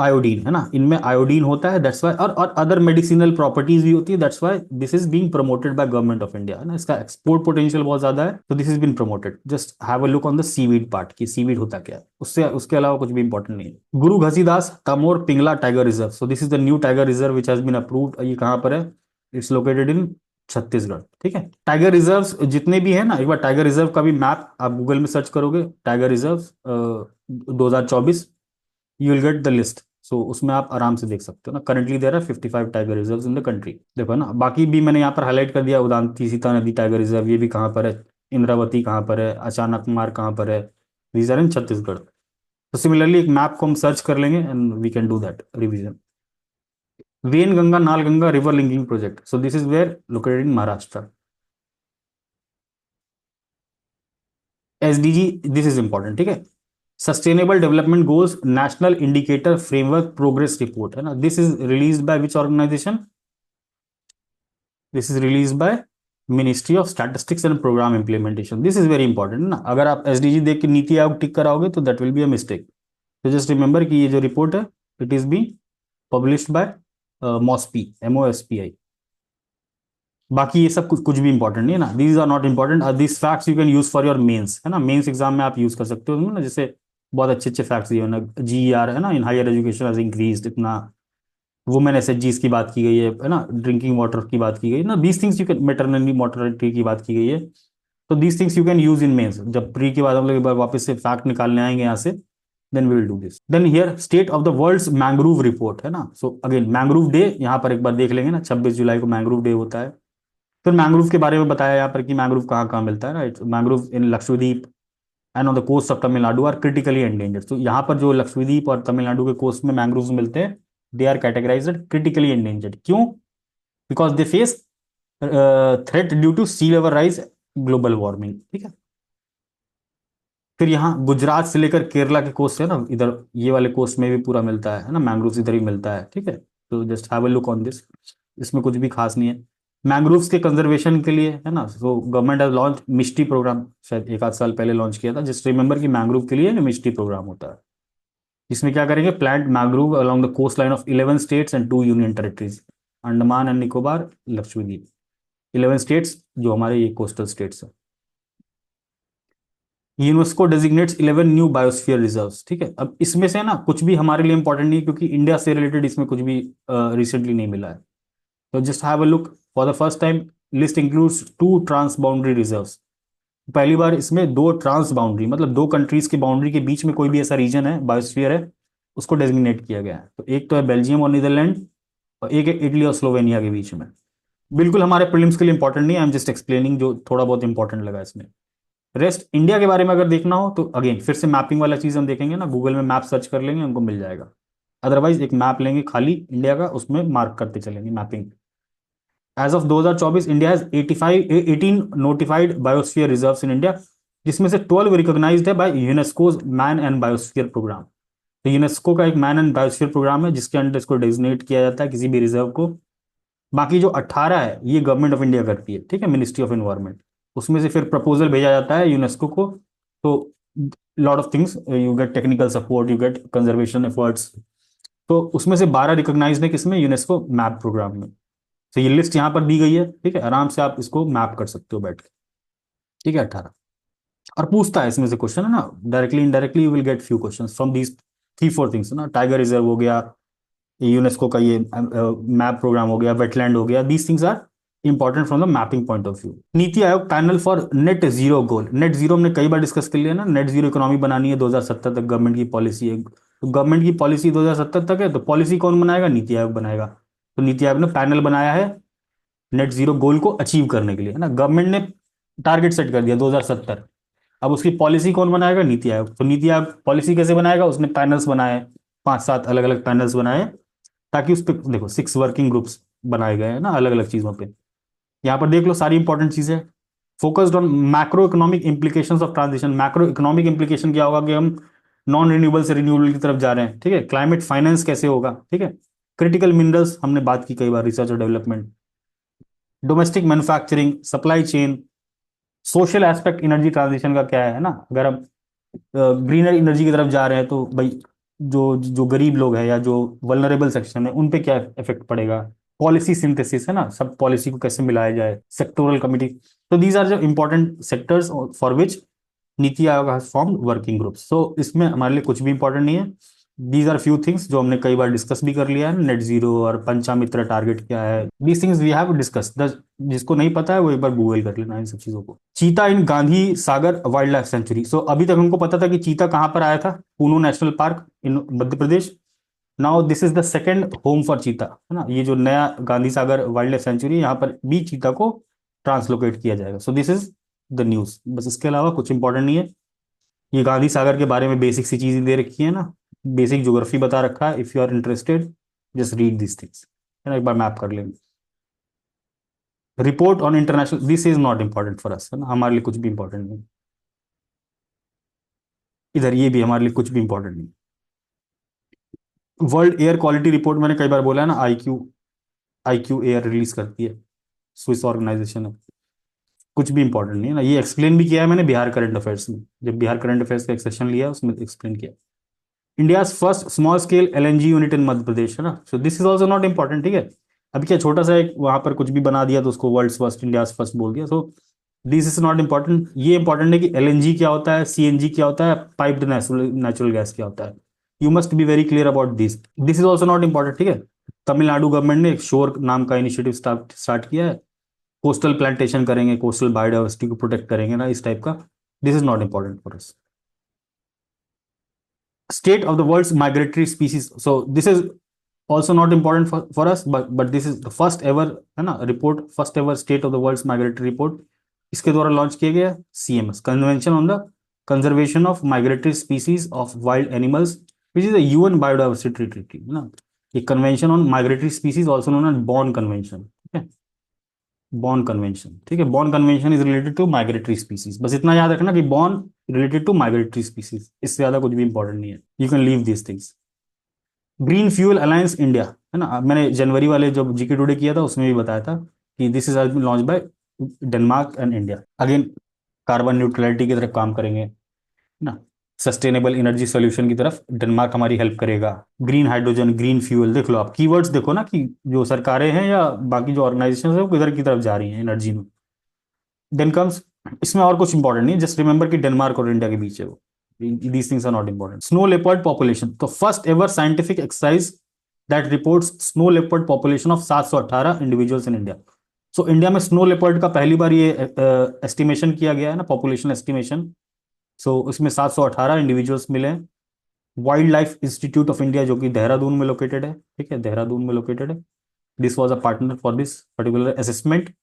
आयोडीन है ना, इनमें आयोडीन होता है, दैट्स वाई, और अदर मेडिसिनल प्रॉपर्टीज भी होती है, that's why this is being promoted by government of India है ना, इसका एक्सपोर्ट पोटेंशियल बहुत ज्यादा है, तो this is been promoted. Just have a look on the seaweed part कि सीवीड होता क्या है, उससे उसके अलावा कुछ भी इंपॉर्टेंट नहीं है। Guru Ghasidas Tamor Pingla tiger reserve, so this is the new tiger reserve which has been approved, ये कहाँ पर है, इट्स लोकेटेड इन छत्तीसगढ़, ठीक है। टाइगर रिजर्व्स जितने भी है ना, एक बार टाइगर रिजर्व का भी मैप आप गूगल में सर्च करोगे, tiger reserve 2024, you will get the list. So उसमें आप आराम से देख सकते हो ना, currently there are 55 tiger reserves in the country, देखो ना। बाकी भी मैंने यहाँ पर हाईलाइट कर दिया, उदांती सीता नदी टाइगर रिजर्व, ये भी कहाँ पर है, इंद्रावती कहाँ पर है, अचानक मार कहाँ पर है, दीज आर इन छत्तीसगढ़। तो सिमिलरली एक मैप को हम सर्च कर लेंगे and we can do that revision. Wainganga Nalganga river linking project, so this is where located in Maharashtra. SDG, this is important, ठीक है। Sustainable development goals national indicator framework progress report है ना, this is release by which organization, this is release by ministry of statistics and programme implementation, this is very important ना। अगर आप SDG देख के NITI Aayog tick कराओगे तो that will be a mistake. तो जस्ट रिमेंबर कि ये जो रिपोर्ट है, it is be published by MoSPI, MOSPI। बाकी ये सब कुछ भी इंपॉर्टेंट नहीं है ना, these are not important, this facts you can use for your mains है ना, मेंस एग्जाम में आप यूज कर सकते हो ना, जैसे बहुत अच्छे अच्छे फैक्ट्स दिए ना, GER है ना, in higher education has increased इतना, वुमेन SHGs की बात की गई है ना, ड्रिंकिंग वाटर की बात की गई ना, these things you can, maternally mortality की बात की गई है, तो these things you can use in mains. जब प्री के बाद हम लोग एक बार वापस से फैक्ट निकालने आएंगे यहाँ से, then we will do this. Then here state of the world's mangrove report है ना, सो अगेन मैंग्रोव डे यहाँ पर एक बार देख लेंगे ना, 26 जुलाई को मैंग्रोव डे होता है। फिर मैंग्रोव के बारे में बताया यहाँ पर कि मैंग्रोव कहाँ कहाँ मिलता है, right. Mangrove in Lakshadweep and on the coast of Tamil Nadu are critically endangered, तो यहाँ पर जो लक्षद्वीप और तमिलनाडु के कोस्ट में मैंग्रोव मिलते हैं, they are categorized critically endangered, क्यों, because they face threat due to sea level rise, global warming, ठीक है। फिर यहाँ गुजरात से लेकर केरला के कोस्ट है ना, इधर ये वाले कोस्ट में भी पूरा मिलता है ना, मैंग्रोव इधर ही मिलता है, ठीक है। तो just have a look on this, इसमें कुछ भी खास नहीं है। मैंग्रोव्स के कंजर्वेशन के लिए है ना, so government has launch Mishti programme, शायद एक आध साल पहले लॉन्च किया था, जस्ट रिमेंबर कि मैंग्रोव के लिए मिस्टी प्रोग्राम होता है। इसमें क्या करेंगे, plant mangrove along the coast line of 11 states and 2 union territories, Andaman and Nicobar, Lakshadweep, 11 states जो हमारे ये कोस्टल स्टेट्स है। UNESCO designates 11 new biosphere reserves, ठीक है। अब इसमें से ना कुछ भी हमारे लिए इंपॉर्टेंट नहीं, क्योंकि इंडिया से रिलेटेड इसमें कुछ भी रिसेंटली नहीं मिला है। तो just have a look, for the first time list includes 2 trans boundary reserves, पहली बार इसमें 2 ट्रांस बाउंड्री, मतलब 2 कंट्रीज की बाउंड्री के बीच में कोई भी ऐसा रीजन है, बायोस्फीयर है, उसको डेजिग्नेट किया गया है। तो एक तो है बेल्जियम और नीदरलैंड, और एक है इटली और स्लोवेनिया के बीच में। बिल्कुल हमारे प्रीलिम्स के लिए इंपॉर्टेंट नहीं है, आई एम जस्ट एक्सप्लेनिंग जो थोड़ा बहुत इंपॉर्टेंट लगा इसमें। रेस्ट इंडिया के बारे में अगर देखना हो तो अगेन फिर से मैपिंग वाला चीज हम देखेंगे ना, गूगल में मैप सर्च कर लेंगे, हमको मिल जाएगा। अदरवाइज एक मैप लेंगे खाली इंडिया का, उसमें मार्क करते चलेंगे mapping. As of 2024 India has 18 notified biosphere reserves in India, जिसमें से 12 रिकॉग्नाइज्ड है by UNESCO's man and biosphere programme. तो यूनेस्को का एक मैन एंड बायोस्फीयर प्रोग्राम है, जिसके अंडर इसको डेजिग्नेट किया जाता है किसी भी रिजर्व को। बाकी जो 18 है ये गवर्नमेंट ऑफ इंडिया करती है, ठीक है, मिनिस्ट्री ऑफ एनवायरमेंट। उसमें से फिर प्रपोजल भेजा जाता है यूनेस्को को, तो lot of things, you get technical support, you get conservation efforts. तो उसमें से 12 रिकॉग्नाइज्ड है किसमें, यूनेस्को मैप प्रोग्राम में। तो ये लिस्ट यहाँ पर दी गई है, ठीक है, आराम से आप इसको मैप कर सकते हो बैठ के, ठीक है, 18। और पूछता है इसमें से क्वेश्चन है ना, directly indirectly you will gate few question from these 3-4 things ना, टाइगर रिजर्व हो गया, यूनेस्को का ये मैप प्रोग्राम हो गया, वेटलैंड हो गया, these things are important from the mapping point of view. NITI Aayog panel for net zero goal, net zero हमने कई बार डिस्कस कर लिया ना, नेट जीरो इकोनॉमी बनानी है 2070 तक, गवर्नमेंट की पॉलिसी है, तो गवर्नमेंट की पॉलिसी 2070 तक है, तो पॉलिसी कौन बनाएगा, नीति आयोग बनाएगा। तो नीति आयोग ने पैनल बनाया है नेट जीरो गोल को अचीव करने के लिए, है ना, गवर्नमेंट ने टारगेट सेट कर दिया 2070, अब उसकी पॉलिसी कौन बनाएगा, नीति आयोग। तो नीति आयोग पॉलिसी कैसे बनाएगा, उसने पैनल्स बनाए, 5-7 अलग अलग पैनल्स बनाए, ताकि उस पर देखो 6 वर्किंग ग्रुप्स, बनाए गए हैं ना अलग अलग चीजों पे। यहाँ पर देख लो सारी इंपॉर्टेंट चीजें। Focused on macro economic implications of transition. Macro economic implication क्या होगा कि हम नॉन रिन्यूएबल से रिन्यूएबल की तरफ जा रहे हैं, ठीक है। क्लाइमेट फाइनेंस कैसे होगा, ठीक है। क्रिटिकल मिनरल्स हमने बात की कई बार, रिसर्च और development, domestic manufacturing, supply chain, social aspect energy transition का क्या है ना। अगर हम ग्रीनर एनर्जी की तरफ जा रहे हैं तो भाई जो जो गरीब लोग हैं या जो वल्नरेबल सेक्शन है उन पे क्या इफेक्ट पड़ेगा। पॉलिसी सिंथेसिस है ना, सब पॉलिसी को कैसे मिलाया जाए, सेक्टोरल कमिटी। तो दीज आर जो important sectors for which NITI Aayog has formed working groups. सो इसमें हमारे लिए कुछ भी इंपॉर्टेंट नहीं है। दीज आर फ्यू थिंग्स जो हमने कई बार डिस्कस भी कर लिया है, नेट जीरो और पंचामित्र टारगेट क्या है, these things we have discuss. जिसको नहीं पता है वो एक बार गूगल कर लेना इन सब चीजों को। चीता इन Gandhi Sagar wildlife century. सो अभी तक हमको पता था कि चीता कहाँ पर आया था, Kuno national park in Madhya Pradesh. Now this is the second home for cheetah, है ना। ये जो नया Gandhi Sagar wildlife sanctuary, यहाँ पर भी चीता को ट्रांसलोकेट किया जाएगा। So this is the news, बस इसके अलावा कुछ इंपॉर्टेंट नहीं है। ये गांधी सागर के बारे में बेसिक सी चीजें दे रखी है ना, बेसिक ज्योग्राफी बता रखा है। If you are interested just read this things, है ना, एक बार मैप कर लेंगे। Report on international, this is not important for us, है ना, हमारे लिए कुछ भी इंपॉर्टेंट नहीं। इधर ये भी हमारे लिए कुछ भी इंपॉर्टेंट नहीं। वर्ल्ड एयर क्वालिटी रिपोर्ट मैंने कई बार बोला है ना, आई क्यू एयर रिलीज करती है, स्विस ऑर्गेनाइजेशन है। कुछ भी इंपॉर्टेंट नहीं है ना, ये एक्सप्लेन भी किया है मैंने बिहार करंट अफेयर्स में, जब बिहार करंट अफेयर्स का एक सेशन लिया उसमें एक्सप्लेन किया। India first small scale LNG unit in Madhya Pradesh, है ना। So this is also not important, ठीक है। अभी क्या छोटा सा एक वहां पर कुछ भी बना दिया तो उसको वर्ल्ड फर्स्ट, इंडिया फर्स्ट बोल दिया। सो दिस इज नॉट इंपॉर्टेंट। ये इंपॉर्टेंट है कि एलएनजी क्या होता है, सीएनजी क्या होता है, पाइप्ड नेचुरल गैस क्या होता है। You must be very clear about this. This is also not important, ठीक है। तमिलनाडु गवर्नमेंट ने एक शोर नाम का इनिशिएटिव स्टार्ट किया है। कोस्टल प्लांटेशन करेंगे, कोस्टल बायोडाइवर्सिटी को प्रोटेक्ट करेंगे ना, इस टाइप का। This is not important for us. state of the world's migratory species. So this is also not important for us, but this is the first ever, है ना, report, first ever state of the world's migratory report इसके द्वारा launch किया गया CMS, convention on the conservation of migratory species of wild animals, which is UN biodiversity treaty, है ना। ये convention on migratory species also known as Bonn convention, ठीक है। Bonn convention, ठीक है। Bonn convention is related to migratory species, बस इतना याद रखना कि Bonn related to migratory species, इससे ज्यादा कुछ भी इंपॉर्टेंट नहीं है। You can leave this things. Green fuel alliance India, है ना, मैंने जनवरी वाले जो जीके टुडे किया था उसमें भी बताया था कि this is launch by Denmark and India. Again carbon neutrality की तरफ काम करेंगे, है ना। सस्टेनेबल एनर्जी सोल्यूशन की तरफ डेनमार्क हमारी हेल्प करेगा। ग्रीन हाइड्रोजन, ग्रीन फ्यूल, देख लो आप कीवर्ड्स देखो ना कि जो सरकारें हैं या बाकी जो ऑर्गेनाइजेशन है वो किधर की तरफ जा रही हैं एनर्जी में। देन कम्स, इसमें और कुछ इंपॉर्टेंट नहीं, जस्ट रिमेंबर कि डेनमार्क और इंडिया के बीच है वो। these things are not important. Snow leopard population, तो first ever scientific exercise that reports snow leopard population of 718 individuals in India. So India में स्नो लेपर्ड का पहली बार ये एस्टिमेशन किया गया है ना, पॉपुलेशन एस्टिमेशन। सो उसमें 718 इंडिविजुअल्स मिले हैं। Wild life institute of India जो कि देहरादून में लोकेटेड है, ठीक है, देहरादून में लोकेटेड है, this was a partner for this particular assessment.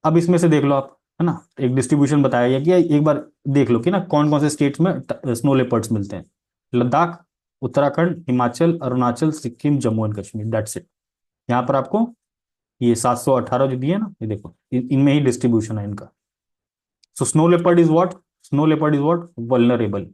अब इसमें से देख लो आप, है ना, एक डिस्ट्रीब्यूशन बताया गया कि एक बार देख लो कि ना कौन कौन से स्टेट्स में स्नो लेपर्ड्स मिलते हैं। Ladakh, Uttarakhand, Himachal, Arunachal, Sikkim, Jammu and Kashmir, that's it. यहाँ पर आपको ये 718 जो दिए ना, ये देखो इनमें ही डिस्ट्रीब्यूशन है इनका। So snow leopard is what, snow leopard is what, vulnerable.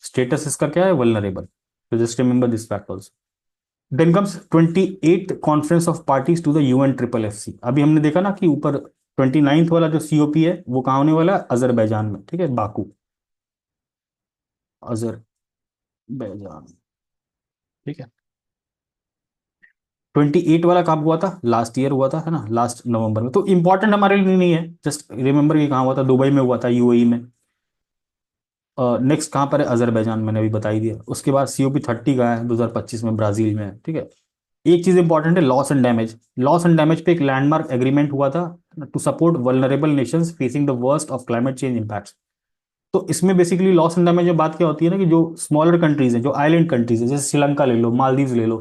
Status इसका क्या है, वल्नरेबल। तो just remember this fact also. Then comes 28th conference of parties to the UN triple FC. अभी हमने देखा ना कि ऊपर 29th वाला जो सीओपी है वो कहाँ होने वाला है, अजरबैजान में, ठीक है, बाकू, अजरबैजान, ठीक है। 28 वाला कब हुआ था, लास्ट ईयर हुआ था, है ना, लास्ट नवंबर में। तो इंपॉर्टेंट हमारे लिए नहीं है, जस्ट रिमेंबर कि कहाँ हुआ था, दुबई में हुआ था, यूएई में। नेक्स्ट कहाँ पर है, अजरबैजान, मैंने अभी बता ही दिया। उसके बाद COP30 का है 2025 में, ब्राजील में है, ठीक है। एक चीज इंपॉर्टेंट है, loss and damage. Loss and damage पे एक लैंडमार्क एग्रीमेंट हुआ था to support vulnerable nations facing the worst of climate change impacts. तो इसमें बेसिकली लॉस एंड डैमेज में बात क्या होती है ना कि जो स्मॉलर कंट्रीज हैं, जो आइलैंड कंट्रीज है, जैसे श्रीलंका ले लो, मालदीव ले लो।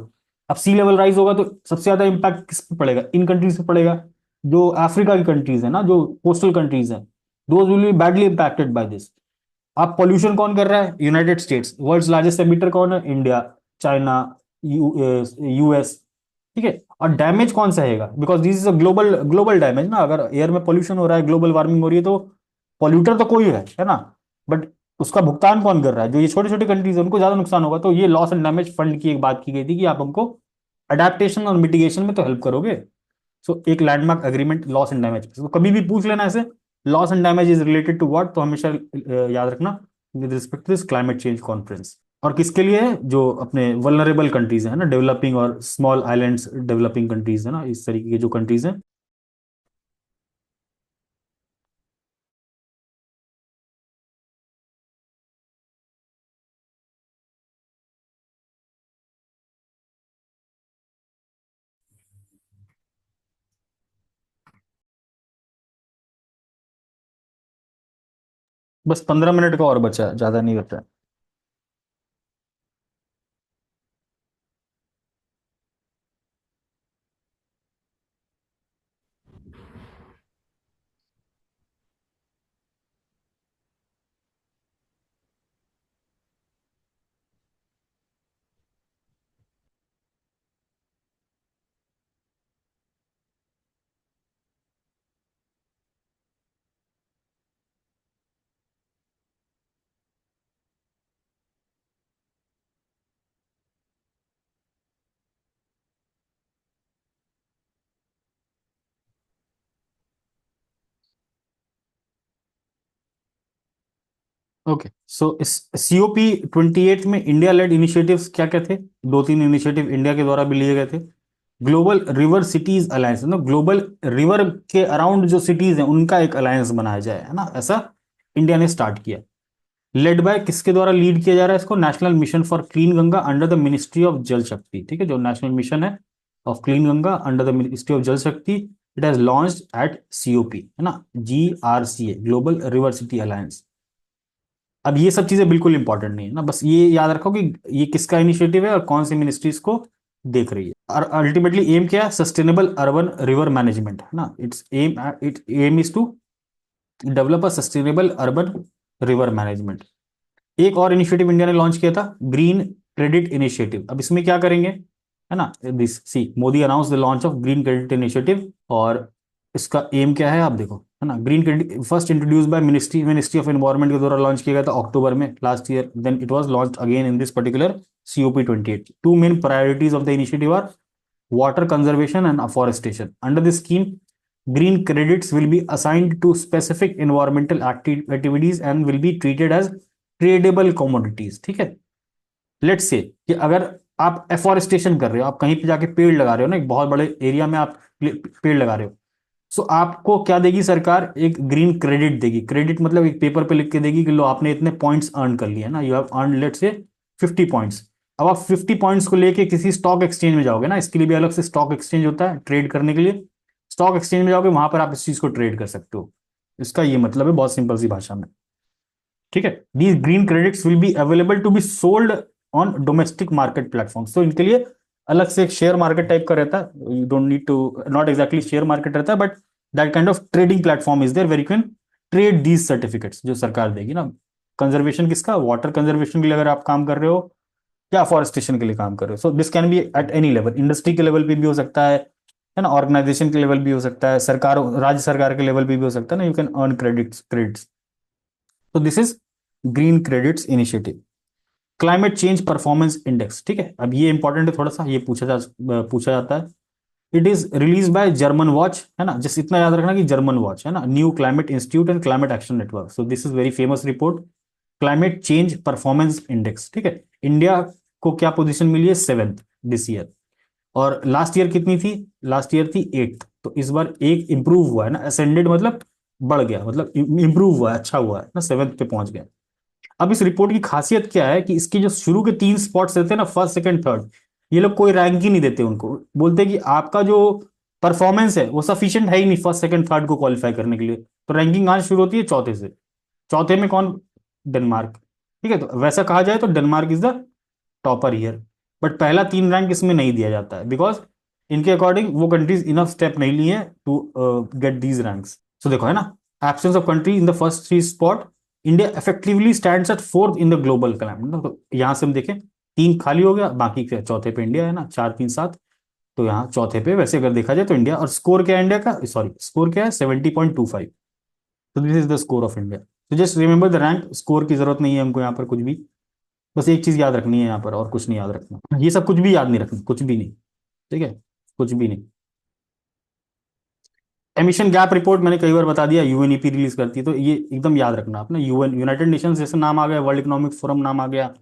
अब सी लेवल राइज होगा तो सबसे ज्यादा इम्पैक्ट किस पे पड़ेगा, इन कंट्रीज पे पड़ेगा। जो अफ्रीका की कंट्रीज है ना, जो कोस्टल कंट्रीज हैं, those will be badly impacted by this. अब पॉल्यूशन कौन कर रहा है, United States. World's largest emitter कौन है, इंडिया, चाइना, यूएस, ठीक है। और डैमेज कौन सहेगा, because this is a global global damage ना, अगर एयर में पोल्यूशन हो रहा है, ग्लोबल वार्मिंग हो रही है, तो पॉल्यूटर तो कोई है ना, बट उसका भुगतान कौन कर रहा है, जो ये छोटे छोटे कंट्रीज है उनको ज्यादा नुकसान होगा। तो ये लॉस एंड डैमेज फंड की एक बात की गई थी कि आप हमको अडेप्टेशन और मिटिगेशन में तो हेल्प करोगे। सो एक landmark agreement loss and damage, तो कभी भी पूछ लेना ऐसे, loss and damage is related to what, तो हमेशा याद रखना with respect to this climate change conference. और किसके लिए है, जो अपने वल्नरेबल कंट्रीज है ना, डेवलपिंग और स्मॉल आइलैंड्स डेवलपिंग कंट्रीज है ना, इस तरीके के जो कंट्रीज हैं। बस 15 मिनट का और बचा है, ज्यादा नहीं बचा है। ओके, सो इस COP28 में इंडिया लेड इनिशिएटिव्स क्या क्या थे? दो तीन इनिशिएटिव इंडिया के द्वारा भी लिए गए थे। ग्लोबल रिवर सिटीज अलायंस, ना ग्लोबल रिवर के अराउंड जो सिटीज हैं उनका एक अलायंस बनाया जाए, है ना, ऐसा इंडिया ने स्टार्ट किया। लेड बाय किसके द्वारा लीड किया जा रहा है इसको? National mission for clean Ganga under the ministry of Jal Shakti. ठीक है, जो नेशनल मिशन है of clean Ganga under the ministry of Jal Shakti, it has launched at COP, है ना, GRCA, global river city alliance. अब ये सब चीजें बिल्कुल इंपॉर्टेंट नहीं है ना, बस ये याद रखो कि ये किसका इनिशिएटिव है और कौन सी मिनिस्ट्री इसको देख रही है। और अल्टीमेटली एम क्या है? सस्टेनेबल अर्बन रिवर मैनेजमेंट, है ना, its aim is to develop a sustainable urban river management. एक और इनिशिएटिव इंडिया ने लॉन्च किया था, ग्रीन क्रेडिट इनिशिएटिव। अब इसमें क्या करेंगे, है ना, this see Modi announce the launch of green credit initiative. और इसका एम क्या है आप देखो, है ना, green credit first introduce by ministry of environment के द्वारा लॉन्च किया गया था अक्टूबर में last year, then it was launch again in this particular COP28। Two main priorities of the initiative are water conservation and afforestation. Under this scheme, green credits will be assigned to specific environmental activities and will be treated as tradable commodities. ठीक है, let's say कि अगर आप afforestation कर रहे हो, आप कहीं पे जाके पेड़ लगा रहे हो ना, एक बहुत बड़े एरिया में आप पेड़ लगा रहे हो, सो आपको क्या देगी सरकार? एक ग्रीन क्रेडिट देगी। क्रेडिट मतलब एक पेपर पे लिख के देगी कि लो आपने इतने पॉइंट्स अर्न कर लिए ना, you have earn let's say 50 points. अब आप 50 पॉइंट्स को लेके किसी स्टॉक एक्सचेंज में जाओगे ना, इसके लिए भी अलग से स्टॉक एक्सचेंज होता है ट्रेड करने के लिए। स्टॉक एक्सचेंज में जाओगे, वहां पर आप इस चीज को ट्रेड कर सकते हो। इसका ये मतलब है बहुत सिंपल सी भाषा में। ठीक है, these green credits will be available to be sold on domestic market platforms. तो इनके लिए अलग से एक शेयर मार्केट टाइप का रहता है, you don't need to, not exactly share market रहता है, but that kind of trading platform is there where you can trade these certificates जो सरकार देगी ना। कंजर्वेशन किसका? वाटर कंजर्वेशन के लिए अगर आप काम कर रहे हो या फॉरेस्टेशन के लिए काम कर रहे हो, so this can be at any level, industry के लेवल पे भी हो सकता है ना, ऑर्गेनाइजेशन के लेवल भी हो सकता है, सरकार राज्य सरकार के लेवल पे भी हो सकता है ना, यू कैन अर्न क्रेडिट्स। तो this is green credits initiative. Climate change performance index, ठीक है, अब ये इंपॉर्टेंट है थोड़ा सा, ये पूछा जाता है। It is release by German watch, है ना, जस्ट इतना याद रखना कि जर्मन वॉच, है ना, new climate institute and climate action network. So this is very famous report, climate change performance index. ठीक है, इंडिया को क्या पोजीशन मिली है? 7th this year. और लास्ट ईयर कितनी थी? लास्ट ईयर थी 8th। तो इस बार एक इंप्रूव हुआ है ना, असेंडेड मतलब बढ़ गया, मतलब इंप्रूव हुआ है, अच्छा हुआ है ना, 7th पे पहुंच गया। अब इस रिपोर्ट की खासियत क्या है कि इसके जो शुरू के 3 स्पॉट्स रहते हैं ना, फर्स्ट सेकंड थर्ड, ये लोग कोई रैंक ही नहीं देते उनको, बोलते हैं कि आपका जो परफॉर्मेंस है वो सफिशिएंट है ही नहीं फर्स्ट सेकंड थर्ड को क्वालिफाई करने के लिए। तो रैंकिंग आज शुरू होती है चौथे से। चौथे में कौन? डेनमार्क। ठीक है, तो वैसा कहा जाए तो Denmark is the topper year, but पहला 3 रैंक इसमें नहीं दिया जाता है, बिकॉज इनके अकॉर्डिंग वो कंट्रीज इनफ स्टेप नहीं लिए टू गेट दीज रैंक्स। सो देखो, है ना, absence of country in the first 3 spot, India effectively stands eight 4th in the global climate. तो यहां से हम देखें 3 खाली हो गया, बाकी चौथे पे इंडिया है ना, 4 3 7। तो यहाँ चौथे पे वैसे अगर देखा जाए तो इंडिया, और स्कोर क्या है इंडिया का, सॉरी स्कोर क्या है 70.25। तो this is the score of India. तो just remember the rank, score की जरूरत नहीं है हमको यहाँ पर कुछ भी, बस एक चीज याद रखनी है यहाँ पर, और कुछ नहीं याद रखना, ये सब कुछ भी याद नहीं रखना, कुछ भी नहीं। ठीक है, कुछ भी नहीं। एमिशन गैप रिपोर्ट मैंने कई बार बता दिया, यूएनईपी रिलीज करती है, तो ये एकदम याद रखना अपना, यूएन यूनाइटेड नेशंस जैसे नाम आ गया, वर्ल्ड इकोनॉमिक फोरम नाम आ गया,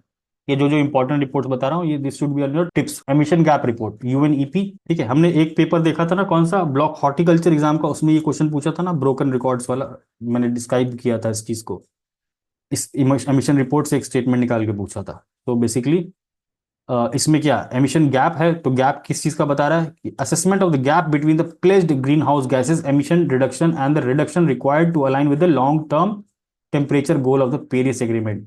ये जो जो इंपॉर्टेंट रिपोर्ट्स बता रहा हूँ, ये this should be your tips. Emission gap report, UNEP. ठीक है, हमने एक पेपर देखा था ना, कौन सा, ब्लॉक हॉर्टिकल्चर एग्जाम का, उसमें ये क्वेश्चन पूछा था ना, ब्रोकन रिकॉर्ड्स वाला, मैंने डिस्क्राइब किया था इस चीज को, इस एमिशन रिपोर्ट से एक स्टेटमेंट निकाल के पूछा था। तो बेसिकली इसमें क्या एमिशन गैप है, तो गैप किस चीज का बता रहा है कि assessment of the gap between the placed green house gases emission reduction and the reduction required to align with the long term temperature goal of the Paris agreement.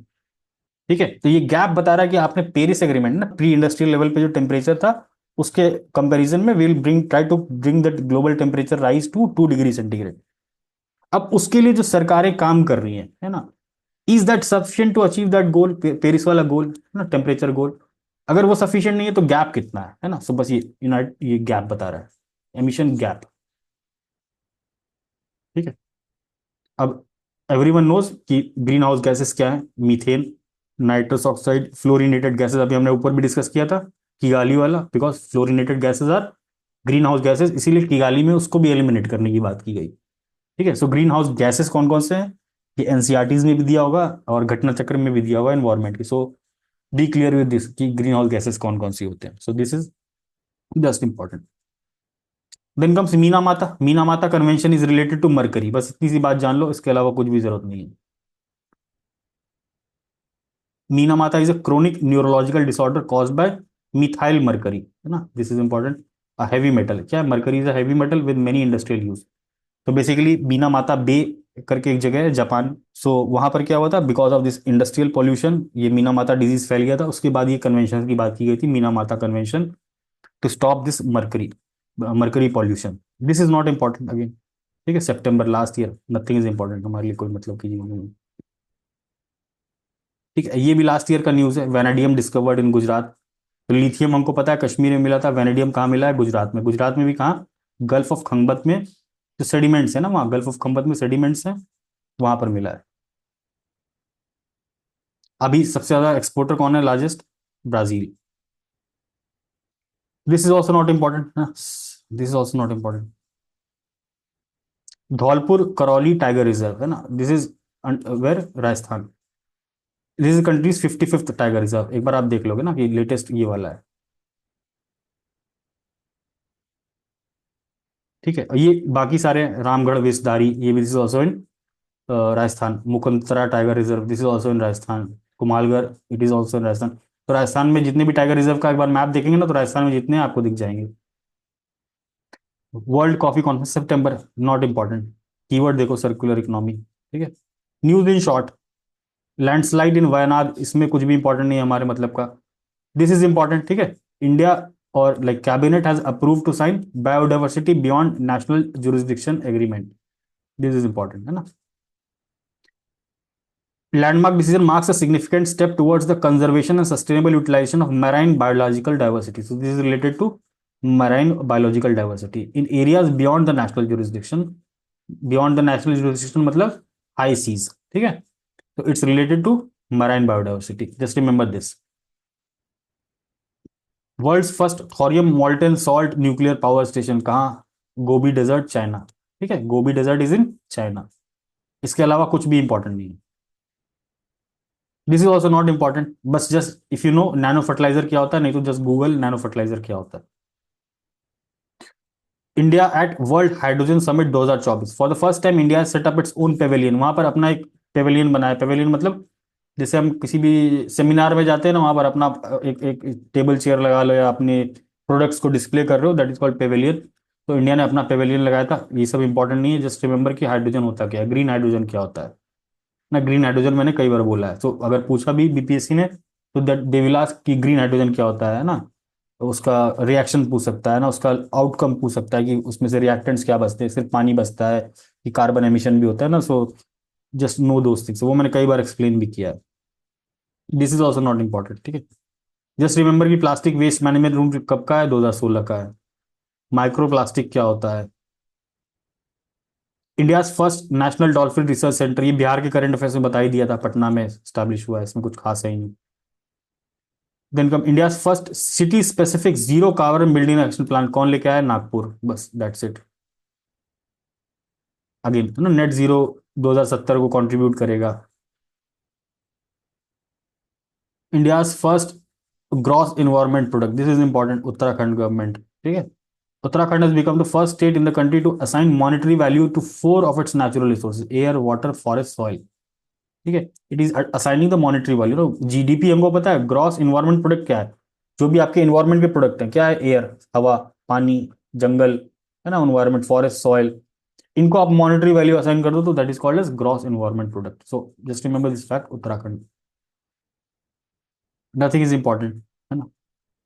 ठीक है, तो ये गैप बता रहा है कि आपने पेरिस एग्रीमेंट ना, प्री इंडस्ट्रियल लेवल पे जो टेम्परेचर था, उसके कंपैरिजन में will bring try to bring the global temperature rise to 2 degree centigrade. अब उसके लिए जो सरकारें काम कर रही हैं, है ना, is that sufficient to achieve that goal, Paris वाला गोल ना, टेम्परेचर गोल। अगर वो सफिशिएंट नहीं है तो गैप कितना है ना, सो बस ये गैप बता रहा है, एमिशन गैप। ठीक है, अब एवरीवन नोज कि ग्रीन हाउस गैसेस क्या है, methane, nitrous oxide, fluorinated gases, अभी हमने ऊपर भी डिस्कस किया था किगाली वाला, because fluorinated gases are green house gases, इसीलिए किगाली में उसको भी एलिमिनेट करने की बात की गई। ठीक है, सो ग्रीन हाउस गैसेस कौन कौन से हैं, ये एनसीईआरटीज में भी दिया होगा और घटना चक्र में भी दिया होगा एनवायरमेंट की। So be clear with this कि ग्रीन हाउस गैसेस कौन कौन सी होते हैं, so this is just important. Then comes Minamata. Minamata convention is related to mercury, बस इतनी सी बात जान लो, इसके अलावा कुछ भी जरूरत नहीं है। Minamata is a chronic neurological disorder caused by methyl mercury, है ना, this is important. A heavy metal, क्या mercury is a heavy metal with many industrial use. तो बेसिकली मीना माता बे करके एक जगह है जापान, सो वहां पर क्या हुआ था, because of this industrial pollution ये मीना माता डिजीज फैल गया था, उसके बाद ये कन्वेंशन की बात की गई थी, Minamata convention, to stop this mercury pollution. This is not important again. ठीक है, सितंबर last year, nothing is important हमारे लिए, कोई मतलब की चीज नहीं। ठीक है, ये भी लास्ट ईयर का न्यूज है, वेनेडियम डिस्कवर्ड इन गुजरात। तो लिथियम हमको पता है कश्मीर में मिला था, वेनेडियम कहाँ मिला है, गुजरात में, गुजरात में भी कहाँ, गल्फ ऑफ खंबत में, जो सेडिमेंट्स है ना वहाँ, गल्फ ऑफ खंबत में सेडिमेंट्स हैं, वहां पर मिला है। अभी सबसे ज्यादा एक्सपोर्टर कौन है, largest, Brazil. This is also not important, this is also not important. Dholpur Karauli tiger reserve है ना, this is where, Rajasthan. This is country's 55th tiger reserve, एक बार आप देख लोगे ना कि लेटेस्ट ये वाला है। ठीक है, ये बाकी सारे रामगढ़ वेशधारी, ये भी this is also in Rajasthan. Mukundra tiger reserve, this is also in Rajasthan. Kumbhalgarh, it is also in Rajasthan. तो राजस्थान में जितने भी टाइगर रिजर्व का एक बार मैप देखेंगे ना, तो राजस्थान में जितने हैं, आपको दिख जाएंगे। World coffee conference September, not important. Keyword देखो, सर्कुलर इकोनॉमी। ठीक है, न्यूज इन शॉर्ट, लैंडस्लाइड इन वायनाड, इसमें कुछ भी इंपॉर्टेंट नहीं है हमारे मतलब का, दिस इज इंपॉर्टेंट। ठीक है, इंडिया और like cabinet has approve to sign biodiversity beyond national jurisdiction agreement, this is important, है ना। Landmark decision marks a significant step towards the conservation and sustainable utilization of marine biological diversity. So this is related to marine biological diversity in areas beyond the national jurisdiction. Beyond the national jurisdiction मतलब high seas. ठीक है, तो it's related to marine biodiversity. Just remember this. World's first thorium molten salt nuclear power station कहाँ, Gobi desert, China. ठीक है, Gobi desert is in China. इसके अलावा कुछ भी इंपॉर्टेंट नहीं है। This is also not important, बस just if you know nano fertilizer क्या होता है, नहीं तो जस्ट गूगल नैनो फर्टिलाइजर क्या होता है। India at world hydrogen summit 2024, for the first time India set up its own pavilion, वहां पर अपना एक पेवेलियन बनाया। पेवेलियन मतलब जैसे हम किसी भी सेमिनार में जाते हैं ना, वहां पर अपना एक टेबल चेयर लगा लो या अपने प्रोडक्ट्स को डिस्प्ले कर रहे हो, दैट इज कॉल्ड पेवेलियन। तो इंडिया ने अपना पेवेलियन लगाया था। ये सब इंपॉर्टेंट नहीं है, जस्ट रिमेंबर कि हाइड्रोजन होता क्या है, ग्रीन हाइड्रोजन क्या होता है ना। ग्रीन हाइड्रोजन मैंने कई बार बोला है, तो अगर पूछा भी बीपीएससी ने, तो दैट दे विल आस्क कि ग्रीन हाइड्रोजन क्या होता है ना, तो उसका रिएक्शन पूछ सकता है ना, उसका आउटकम पूछ सकता है कि उसमें से रिएक्टेंट्स क्या बचते हैं, सिर्फ पानी बचता है कि कार्बन एमिशन भी होता है ना। So just no those things, वो मैंने कई बार एक्सप्लेन भी किया है। This is also not important. ठीक है, जस्ट रिमेंबर कि प्लास्टिक वेस्ट मैनेजमेंट रूल कब का है, 2016 का है। माइक्रोप्लास्टिक क्या होता है, India first national dolphin research centre, ये बिहार के करंट अफेयर्स में बता ही दिया था, पटना में स्टैब्लिश हुआ है, इसमें कुछ खास है ही नहीं। Then come India first city specific zero carbon building action plan, कौन लेके आया, नागपुर, बस दैट्स इट। अगेन ना नेट जीरो 2070 को कंट्रीब्यूट करेगा। India first gross environment product, this is important, Uttarakhand government, ठीक है। Uttarakhand has become the first state in the country to assign monetary value to four of its natural resources: air, water, forest, soil. ठीक है, it is assigning the monetary value no. GDP हमको पता है, gross environment product क्या है, जो भी आपके इन्वायरमेंट के प्रोडक्ट हैं, क्या है, एयर, हवा, पानी, जंगल, है ना, इन्वायरमेंट, फॉरेस्ट, सॉइल, इनको आप मॉनेटरी वैल्यू असाइन कर दो तो that is called as gross environment product. So just remember this fact, Uttarakhand, nothing is important, है ना।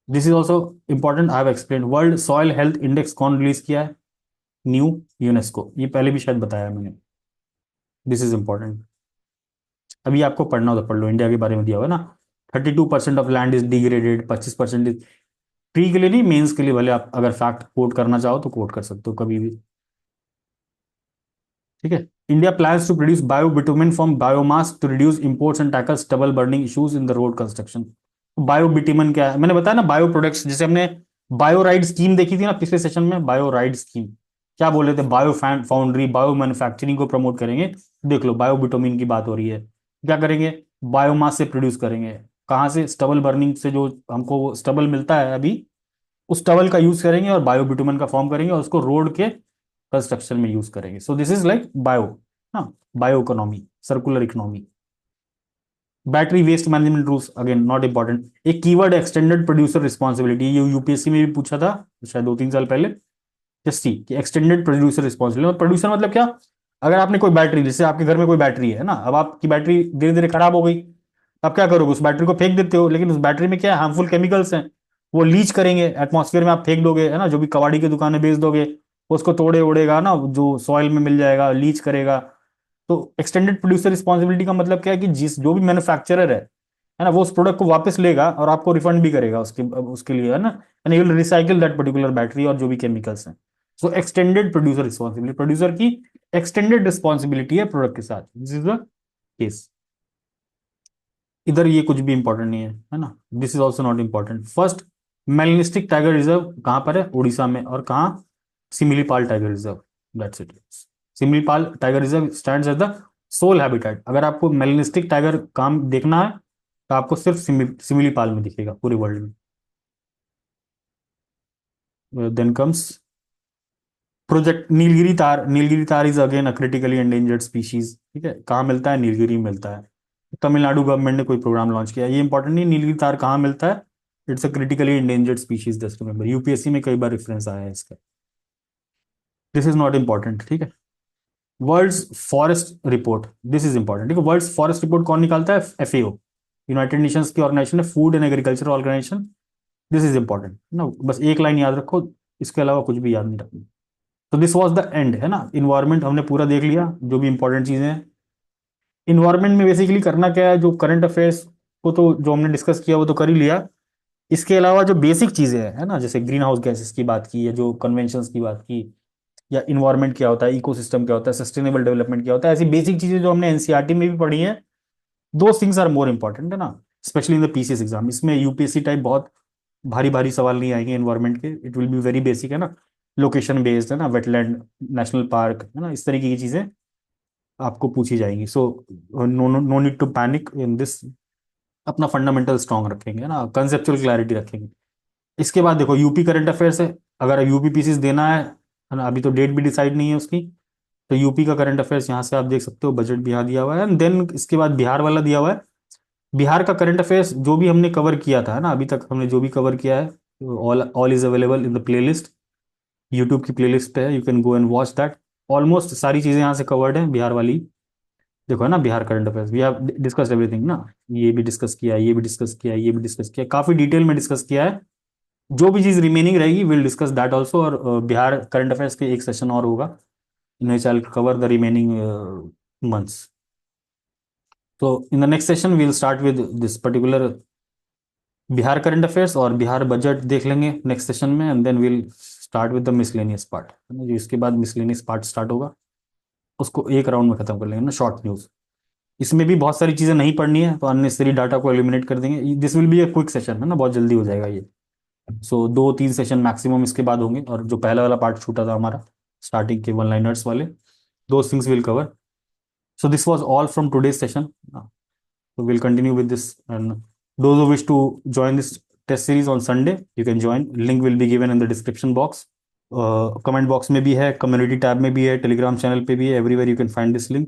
This is also important, I have explain. World soil health index कौन release किया है, न्यू, यूनेस्को, ये पहले भी शायद बताया मैंने। दिस इज इंपॉर्टेंट, अभी आपको पढ़ना हो तो पढ़ लो, इंडिया के बारे में दिया हुआ है ना। 32% of land is degraded, 25% is, pre के लिए नहीं, मेंस के लिए भले आप अगर फैक्ट कोट करना चाहो तो कोट कर सकते हो कभी भी, ठीक है। India plans to produce bio bitumen from biomass to reduce imports and tackle stubble burning issues in the road construction. Bio bitumen क्या है, मैंने बताया ना, बायो प्रोडक्ट्स, जैसे हमने बायो राइड स्कीम देखी थी ना पिछले सेशन में, बायो राइड स्कीम, क्या बोल रहे थे, बायो फाउंड्री, बायो मैन्युफैक्चरिंग को प्रमोट करेंगे। देख लो, बायो बिटुमेन की बात हो रही है, क्या करेंगे, बायोमास से प्रोड्यूस करेंगे, कहाँ से, स्टबल बर्निंग से, जो हमको स्टबल मिलता है अभी, उस टवल का यूज करेंगे और बायो बिटुमन का फॉर्म करेंगे और उसको रोड के कंस्ट्रक्शन में यूज करेंगे। So this is like bio, हाँ, bio economy, circular economy. Battery waste management rules, again not important. एक कीवर्ड एक्सटेंडेड प्रोड्यूसर रिस्पॉन्सिबिलिटी, ये यूपीएससी में भी पूछा था शायद 2-3 साल पहले, जस्ट सी कि एक्सटेंडेड प्रोड्यूसर रिस्पॉन्सिबिलिटी, और प्रोड्यूसर मतलब क्या, अगर आपने कोई बैटरी, जैसे आपके घर में कोई बैटरी है ना, अब आपकी बैटरी धीरे धीरे खराब हो गई, अब क्या करोगे, उस बैटरी को फेंक देते हो, लेकिन उस बैटरी में क्या है, हार्मफुल केमिकल्स हैं, वो लीच करेंगे एटमॉस्फेयर में, आप फेंक दोगे, है ना, जो भी कबाड़ी की दुकानें बेच दोगे, उसको तोड़े उड़ेगा ना, जो सॉइल में मिल जाएगा, लीच करेगा। तो एक्सटेंडेड प्रोड्यूसर रिस्पॉन्सिबिलिटी का मतलब क्या है कि जिस जो भी मैन्युफैक्चरर है ना, वो उस प्रोडक्ट को वापस लेगा और आपको रिफंड भी करेगा उसके उसके लिए, है ना, and you will recycle that particular battery और जो भी केमिकल्स हैं। सो एक्सटेंडेड प्रोड्यूसर रिस्पॉन्सिबिलिटी, प्रोड्यूसर की एक्सटेंडेड रिस्पॉन्सिबिलिटी है प्रोडक्ट के साथ, दिस इज द केस। इधर ये कुछ भी इंपॉर्टेंट नहीं है ना, this is also not important. First melanistic tiger reserve कहाँ पर है, उड़ीसा में, और कहाँ, Similipal tiger reserve, that's it. Similipal tiger reserve stands as the sole habitat. अगर आपको मेलिनिस्टिक टाइगर काम देखना है तो आपको सिर्फ सिमिलीपाल में दिखेगा पूरे वर्ल्ड में। देन कम्स प्रोजेक्ट नीलगिरी तार, नीलगिरी तार is again a critically endangered species, ठीक है, कहाँ मिलता है, नीलगिरी में मिलता है। तमिलनाडु गवर्नमेंट ने कोई प्रोग्राम लॉन्च किया, ये इंपॉर्टेंट नहीं, नीलगिरी तार कहाँ मिलता है, it's a critically endangered species, just remember, UPSC में कई बार रेफरेंस आया है इसका, दिस इज नॉट इंपॉर्टेंट, ठीक है। World's forest report, this is important, ठीक है। वर्ल्ड्स फॉरेस्ट रिपोर्ट कौन निकालता है, एफएओ, यूनाइटेड नेशंस की ऑर्गेनाइजेशन है, food and agriculture organisation. This is important ना, बस एक लाइन याद रखो, इसके अलावा कुछ भी याद नहीं रखना। तो दिस वाज द एंड, है ना, इन्वायरमेंट हमने पूरा देख लिया, जो भी इंपॉर्टेंट चीजें हैं। इन्वायरमेंट में बेसिकली करना क्या है, जो करंट अफेयर्स को तो जो हमने डिस्कस किया वो तो कर ही लिया, इसके अलावा जो बेसिक चीजें हैं, है ना, जैसे ग्रीन हाउस गैसेस की बात की, या जो कन्वेंशंस की बात की, या इन्वायरमेंट क्या होता है, इकोसिस्टम क्या होता है, सस्टेनेबल डेवलपमेंट क्या होता है, ऐसी बेसिक चीजें जो हमने एनसीईआरटी में भी पढ़ी हैं, दो थिंग्स आर मोर इंपॉर्टेंट, है ना, specially in the PCS exam. इसमें यूपीएससी टाइप बहुत भारी भारी सवाल नहीं आएंगे इन्वायरमेंट के, it will be very basic, है ना, लोकेशन बेस्ड, है ना, वेटलैंड, नेशनल पार्क, है ना, इस तरीके की चीजें आपको पूछी जाएंगी। So no no need to panic in this, अपना फंडामेंटल स्ट्रांग रखेंगे, है ना, कंसेप्चुअल क्लैरिटी रखेंगे। इसके बाद देखो यूपी करंट अफेयर्स है, अगर यूपी पीसीस देना है ना, अभी तो डेट भी डिसाइड नहीं है उसकी, तो यूपी का करंट अफेयर्स यहाँ से आप देख सकते हो, बजट भी यहाँ दिया हुआ है, एंड देन इसके बाद बिहार वाला दिया हुआ है। बिहार का करंट अफेयर्स जो भी हमने कवर किया था, है ना, अभी तक हमने जो भी कवर किया है, all all is available in the playlist, YouTube की प्लेलिस्ट पे है, you can go and watch that. Almost सारी चीजें यहाँ से कवर्ड है बिहार वाली, देखो है ना, Bihar current affairs, we have discussed everything ना, ये भी डिस्कस किया, ये भी डिस्कस किया, ये भी डिस्कस किया, काफी डिटेल में डिस्कस किया है। जो भी चीज रिमेनिंग रहेगी विल डिस्कस दैट ऑल्सो, और बिहार करंट अफेयर्स के एक सेशन और होगा, in which I cover the remaining months. तो in the next session will start with this particular Bihar current affairs, और बिहार बजट देख लेंगे नेक्स्ट सेशन में, and then will start with the miscellaneous part, है ना, जो इसके बाद मिसलेनियस पार्ट स्टार्ट होगा उसको एक राउंड में खत्म कर लेंगे ना, शॉर्ट न्यूज। इसमें भी बहुत सारी चीजें नहीं पढ़नी है, तो अननेसेसरी डाटा को एलिमिनेट कर देंगे। This will be a quick session, है ना, बहुत जल्दी हो जाएगा ये। सो 2-3 सेशन मैक्सिमम इसके बाद होंगे, और जो पहला वाला पार्ट छूटा था हमारा स्टार्टिंग के वन लाइनर्स वाले, those things will cover. So this was all from today's session. So we'll continue with this, and those who wish to join this test series on Sunday, you can join. Link will be given in the description box. Comment box में भी है, community tab में भी है, telegram channel पे भी है, everywhere you can find this link.